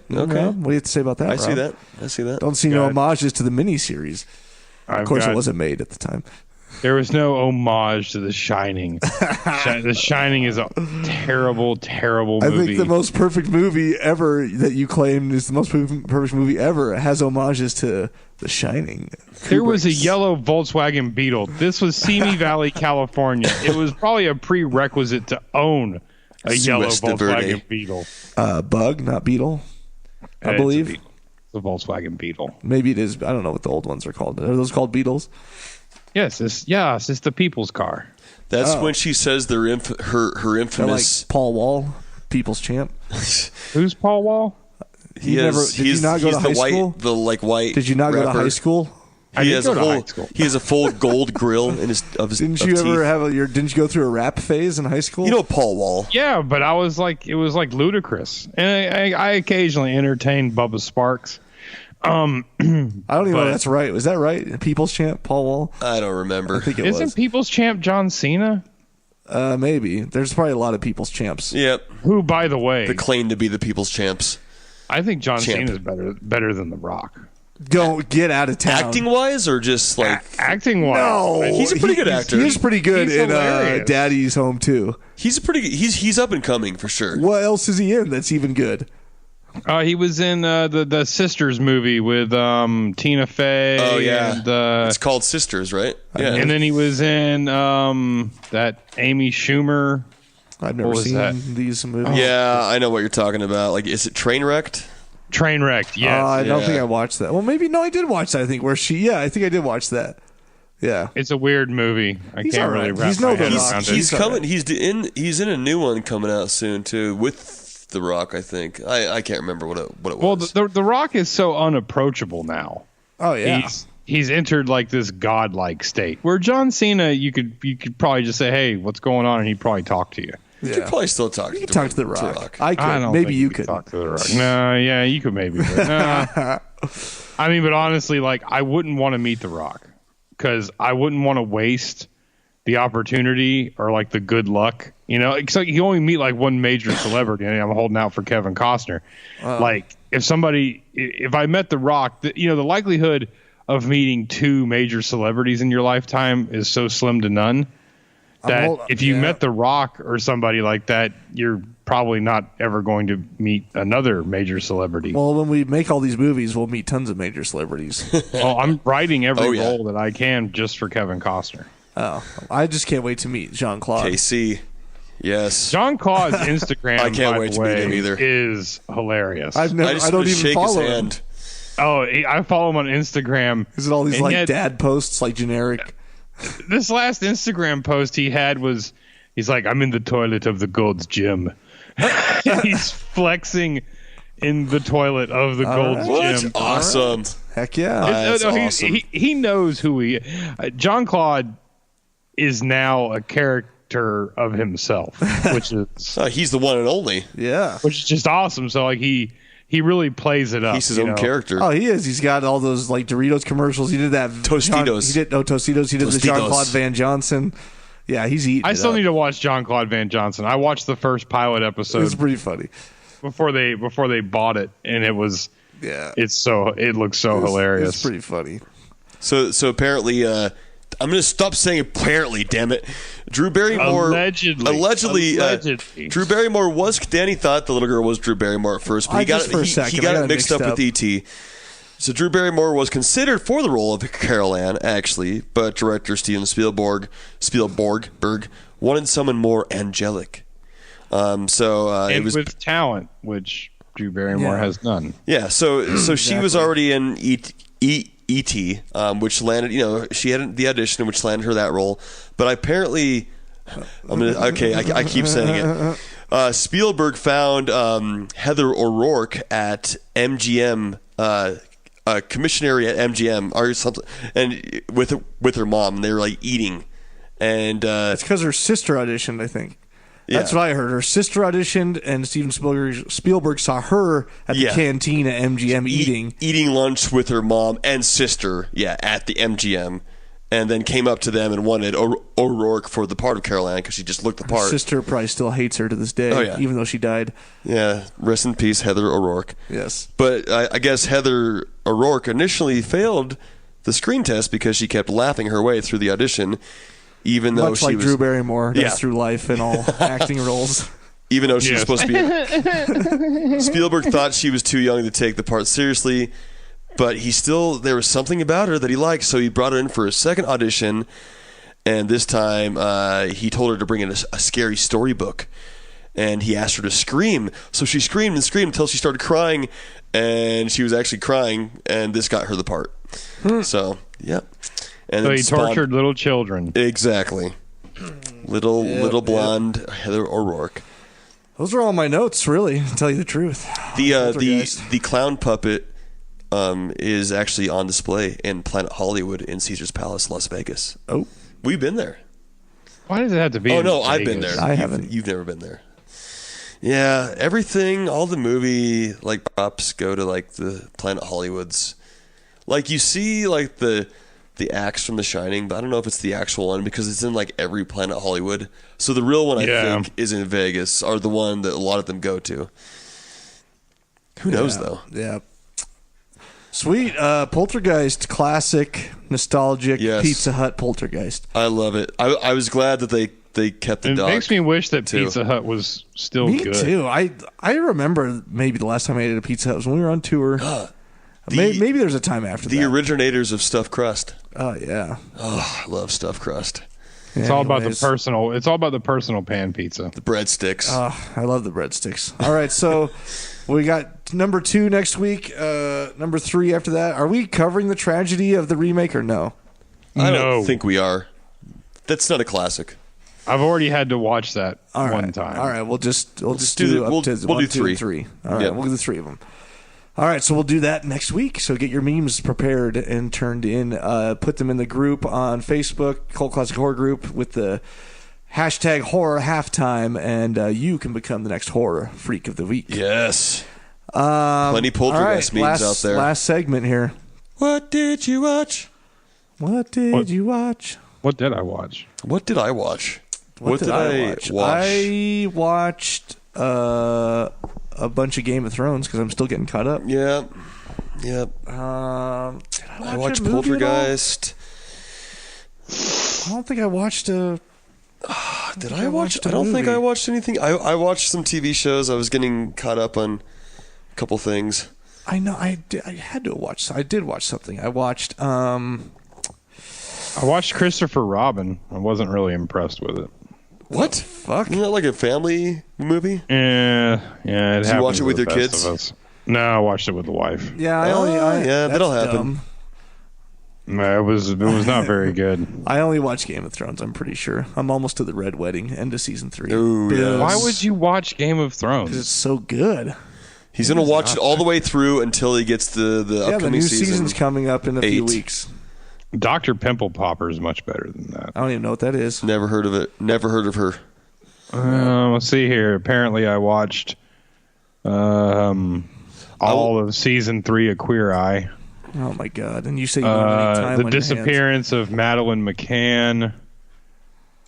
What do you have to say about that, I see Rob? that. Don't see no homages to the miniseries. Of course, it wasn't made at the time. There was no homage to The Shining. The Shining is a terrible, terrible movie. I think the most perfect movie ever that you claimed is the most perfect movie ever has homages to The Shining. There was a Kubrick's. yellow Volkswagen Beetle. This was Simi Valley, California. It was probably a prerequisite to own a yellow Sueste Verde. Volkswagen Beetle. Bug, not Beetle. I It's a believe. Beetle. It's a Volkswagen Beetle. Maybe it is. I don't know what the old ones are called. Are those called Beetles? Yes, it's the people's car. That's Oh. when she says her They're infamous. like Paul Wall, People's Champ. Who's Paul Wall? He You never- has, did you he's, not go he's to the high white, school? the like white. Did you not go to rapper. high school? I He did has go a to full. high school. He has a full gold grill in his of his. Didn't of you teeth. ever have Didn't you go through a rap phase in high school? You know Paul Wall. Yeah, but I was like, it was like ludicrous, and I occasionally entertained Bubba Sparks. I don't even know but- if that's right. Was that right? People's Champ, Paul Wall. I don't remember. I think it Isn't was. People's Champ John Cena? Maybe there's probably a lot of People's Champs. Yep. Who, by the way, The claim to be the people's champs. I think John Champ. Cena is better than The Rock. Don't get out of town. Acting wise, or just like Acting wise, No, He's a pretty good actor. He's pretty good He's in hilarious. Daddy's Home too. he's a pretty. He's up and coming for sure. What else is he in that's even good? he was in the Sisters movie with Tina Fey. Oh yeah, and, it's called Sisters, right? Yeah. and then he was in that Amy Schumer. I've never was seen that? these movies. Yeah, I know what you're talking about. Like, is it Trainwrecked? Trainwrecked, yes. I don't Yeah. think I watched that. Well, maybe no, I did watch that. I think I think I did watch that. Yeah, It's a weird movie. I He's can't all right. really wrap He's my no head The around Rock. it. He's all coming. right. He's in a new one coming out soon too with The Rock. I think. I can't remember what it Well, was. the Rock is so unapproachable now. Oh yeah. He's entered like this godlike state where John Cena, you could probably just say, "Hey, what's going on?" and he'd probably talk to you. You could probably still talk. You could talk to The Rock. I could. I don't Maybe think you could could. talk to the Rock. No, yeah, you could maybe. But nah. I mean, but honestly, like I wouldn't want to meet The Rock because I wouldn't want to waste the opportunity or like the good luck. You know, it's like you only meet like one major celebrity. I mean, I'm holding out for Kevin Costner. Like if I met The Rock, the likelihood of meeting two major celebrities in your lifetime is so slim to none that if you met The Rock or somebody like that, you're probably not ever going to meet another major celebrity. Well, when we make all these movies, we'll meet tons of major celebrities. I'm writing every Oh, yeah. role that I can just for Kevin Costner. Oh, I just can't wait to meet Jean-Claude. KC. Yes. John Claude's Instagram, I can't by wait the to meet way, him either. is hilarious. I just don't want even to shake follow his him. hand. I follow him on Instagram. Is it all these And like yet- dad posts, like generic? This last Instagram post he had was, he's like, I'm in the toilet of the Gold's Gym. He's flexing in the toilet of the Gold's What? Gym. Awesome. Heck yeah. That's he's- awesome. he knows who he John Claude is now a character of himself, which is He's the one and only. Yeah. just awesome. So like he really plays it up. He's his you own know? character. Oh, he is. He's got all those like Doritos commercials. He did that. Tostitos. He did Tostitos. He did the Tostitos. Jean-Claude Van Johnson. Yeah, he's eating. I it still up. need to watch John Claude Van Johnson. I watched the first pilot episode It's pretty funny. before they bought it, and it Yeah. it looks so hilarious. It's pretty funny. So apparently, I'm going to stop saying apparently. Damn it, Drew Barrymore. Allegedly. Drew Barrymore was. Danny thought the little girl was Drew Barrymore at first, but he got just for a second, he I got got it it mixed up mixed with E.T. So Drew Barrymore was considered for the role of Carol Ann, actually, but director Steven Spielberg wanted someone more angelic. It And was with talent, which Drew Barrymore Yeah. has none. Yeah, so she was already in E.T., which landed, she had the audition, which landed her that role. But apparently, I keep saying it. Spielberg found Heather O'Rourke at MGM, commissionary at MGM or something, and with her mom, and they were like eating, and It's because her sister auditioned, I think. That's Yeah. what I heard. Her sister auditioned, and Steven Spielberg saw her at the Yeah. canteen at MGM eating. eating lunch with her mom and sister, at the MGM, and then came up to them and wanted O'Rourke for the part of Carol Ann because she just looked the Her part. sister probably still hates her to this day, Oh, yeah. even though she died. Yeah, rest in peace, Heather O'Rourke. Yes. But I guess Heather O'Rourke initially failed the screen test because she kept laughing her way through the audition, even though Much she like was Drew Barrymore does Yeah. through life in all acting roles. even though she was Yes. supposed to be. Spielberg thought she was too young to take the part seriously, but there was something about her that he liked, so he brought her in for a second audition, and this time he told her to bring in a scary storybook, and he asked her to scream. So she screamed and screamed until she started crying, and she was actually crying, and this got her the part. So, yep. And So it he spawned- tortured little children. Exactly. Little blonde Heather O'Rourke. Those are all my notes, really, to tell you the truth. The clown puppet is actually on display in Planet Hollywood in Caesar's Palace, Las Vegas. Oh, We've been there. Why does it have to be? Oh in no, I've been Vegas? there. I haven't. You've never been there. Yeah, everything, all the movie like props go to like the Planet Hollywoods. Like you see like the axe from The Shining, but I don't know if it's the actual one because it's in like every Planet Hollywood. So the real one I think is in Vegas, or the one that a lot of them go to. Who knows though? Yeah. Sweet. Poltergeist, classic, nostalgic Yes. Pizza Hut Poltergeist. I love it. I was glad that they kept the It dog. makes me wish that too. Pizza Hut was still Me good. too. I remember maybe the last time I ate at a Pizza Hut was when we were on tour. Maybe there's a time after the that. originators of stuffed crust. Oh yeah. Oh, I love stuffed crust. It's all about the Anyways. personal. It's all about the personal pan pizza. The breadsticks. I love the breadsticks. All right, so we got number 2 next week. Number 3 after that. Are we covering the tragedy of the remake or no? I No. don't think we are. That's not a classic. I've already had to watch that All right. one time. All right, we'll just do do we'll up to do 1, 2, three. and 3. All right, Yeah. we'll do 3 of them. All right, so we'll do that next week. So get your memes prepared and turned in. Put them in the group on Facebook, Cult Classic Horror Group, with the hashtag Horror Halftime, and you can become the next horror freak of the week. Yes. Plenty Poltergeist all right, memes out there. Last segment here. What did you watch? What did you watch? What did I watch? What did I watch? What did I watch? I watched a bunch of Game of Thrones because I'm still getting caught up. Yeah. Did I I watched watch a movie at all? Poltergeist. I don't think I watched a. Did I I watch? watched a I don't think movie. I watched anything. I watched some TV shows. I was getting caught up on a couple things. I know I did. I had to watch. I did watch something. I watched. I watched Christopher Robin. I wasn't really impressed with it. What? Fuck. Isn't that like a family movie? Yeah. It Did you watch happens it with the your best kids? of us. No, I watched it with the wife. Yeah, I only. yeah, that'll that's happen. dumb. No, it was not very good. I only watched Game of Thrones. I'm pretty sure. I'm almost to the Red Wedding, end of season 3. Ooh, yeah. Why would you watch Game of Because Thrones? it's so good. He's gonna watch it all the way through until he gets the Yeah, the upcoming new season. season's coming up in a few 8. weeks. Dr. Pimple Popper is much better than that. I don't even know what that is. Never heard of it. Never heard of her. Let's see here. Apparently, I watched all of season 3 of Queer Eye. Oh my god! And you say you don't have any time The on your hands. disappearance of Madeline McCann.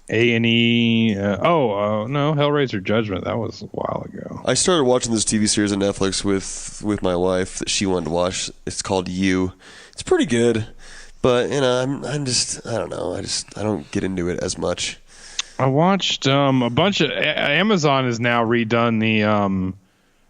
A&E. No, Hellraiser Judgment. That was a while ago. I started watching this TV series on Netflix with my wife that she wanted to watch. It's called You. It's pretty good, but I'm just I don't know. I don't get into it as much. I watched a bunch of. Amazon has now redone the.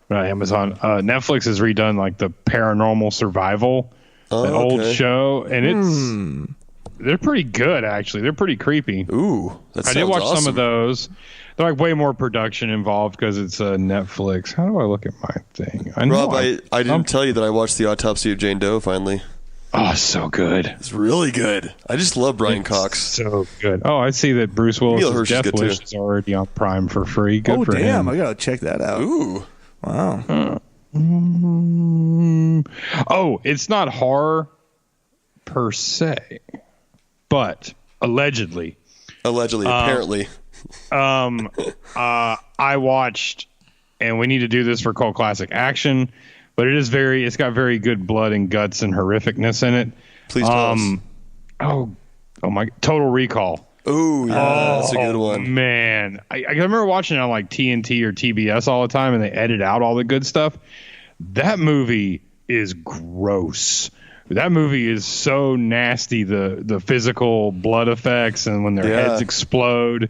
Not Amazon. Netflix has redone like the Paranormal Survival, the old okay. show, and it's. They're pretty good, actually. They're pretty creepy. Ooh, that sounds I did watch awesome. some of those. They're like way more production involved because it's Netflix. How do I look at my thing? I know Rob, I didn't tell you that I watched The Autopsy of Jane Doe finally. Oh, so good. It's really good. I just love Brian Cox. So good. Oh, I see that Bruce Willis' Neil Hirsch is Death good, too. Wish is already on Prime for free. Good Oh for damn! him. I gotta check that out. Ooh. Wow. Oh, it's not horror per se, but allegedly. Apparently. I watched, and we need to do this for Cult Classic Action, but it's got very good blood and guts and horrificness in it. Please tell us. Oh my, Total Recall. Ooh, yeah, that's a good one. Man, I remember watching it on like TNT or TBS all the time, and they edit out all the good stuff. That movie is gross. That movie is so nasty. The physical blood effects and when their heads explode.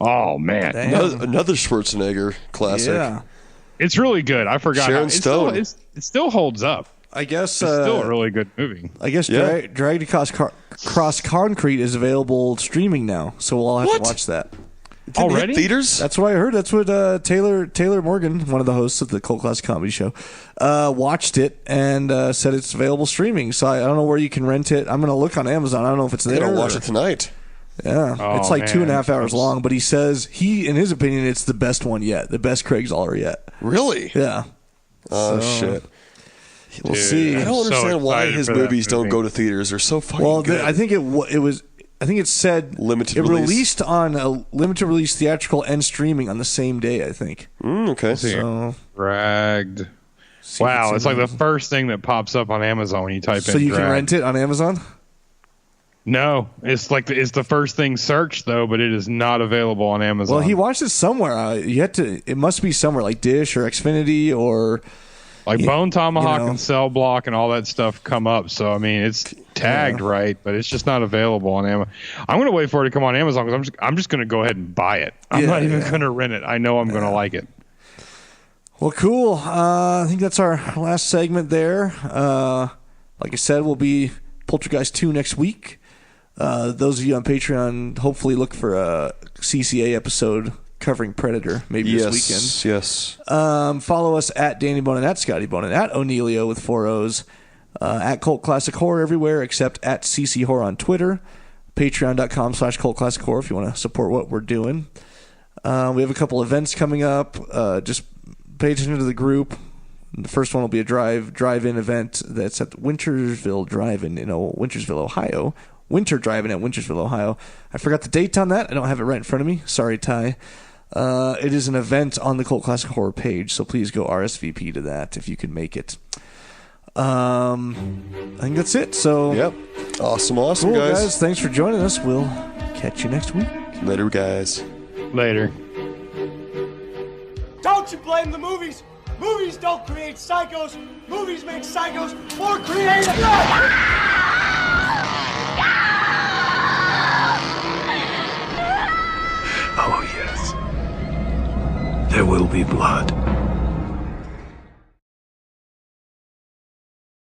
Oh man, another Schwarzenegger classic. Yeah, it's really good. I forgot. Sharon Stone. It still holds up. I guess It's still a really good movie. I guess Dragged Across Concrete is available streaming now, so we'll all have to watch that. Already? Theaters? That's what I heard. That's what Taylor Morgan, one of the hosts of the Cult Classic Comedy Show, watched it and said it's available streaming. So I don't know where you can rent it. I'm going to look on Amazon. I don't know if it's there. I'm going to watch it tonight. Yeah. It's like 2.5 hours long, but he says in his opinion, it's the best one yet. The best Craig Zoller yet. Really? Yeah. Oh, shit. We'll see. I don't understand why his movies don't go to theaters. They're so fucking good. I think it said limited it release. released on a limited release theatrical and streaming on the same day, I think. Okay. So Dragged. Wow, it's like the first thing that pops up on Amazon when you type in. So you Dragged. can rent it on Amazon? No, it's the first thing searched though, but it is not available on Amazon. Well, he watched it somewhere. It must be somewhere like Dish or Xfinity or like Bone Tomahawk and Cell Block and all that stuff come up. So I mean, it's tagged right, but it's just not available on Amazon. I'm going to wait for it to come on Amazon because I'm just going to go ahead and buy it. I'm not even going to rent it. I know I'm going to like it. Well, cool. I think that's our last segment there. Like I said, we'll be Poltergeist 2 next week. Those of you on Patreon, hopefully look for a CCA episode covering Predator maybe this weekend. Yes. Follow us at Danny Bonin, at Scotty Bonin, at O'Neilio with 4 O's, at Cult Classic Horror everywhere except at CC Horror on Twitter. Patreon.com/Cult Classic Horror if you want to support what we're doing. We have a couple events coming up. Just pay attention to the group. The first one will be a drive-in event that's at the Wintersville Drive-In in Wintersville, Ohio. Winter Drive-In at Wintersville, Ohio. I forgot the date on that. I don't have it right in front of me. Sorry, Ty. It is an event on the Cult Classic Horror page, so please go RSVP to that if you can make it. I think that's it. So, yep. Awesome, cool, guys. Thanks for joining us. We'll catch you next week. Later, guys. Later. Don't you blame the movies. Movies don't create psychos. Movies make psychos more creative. Oh, yes. There will be blood.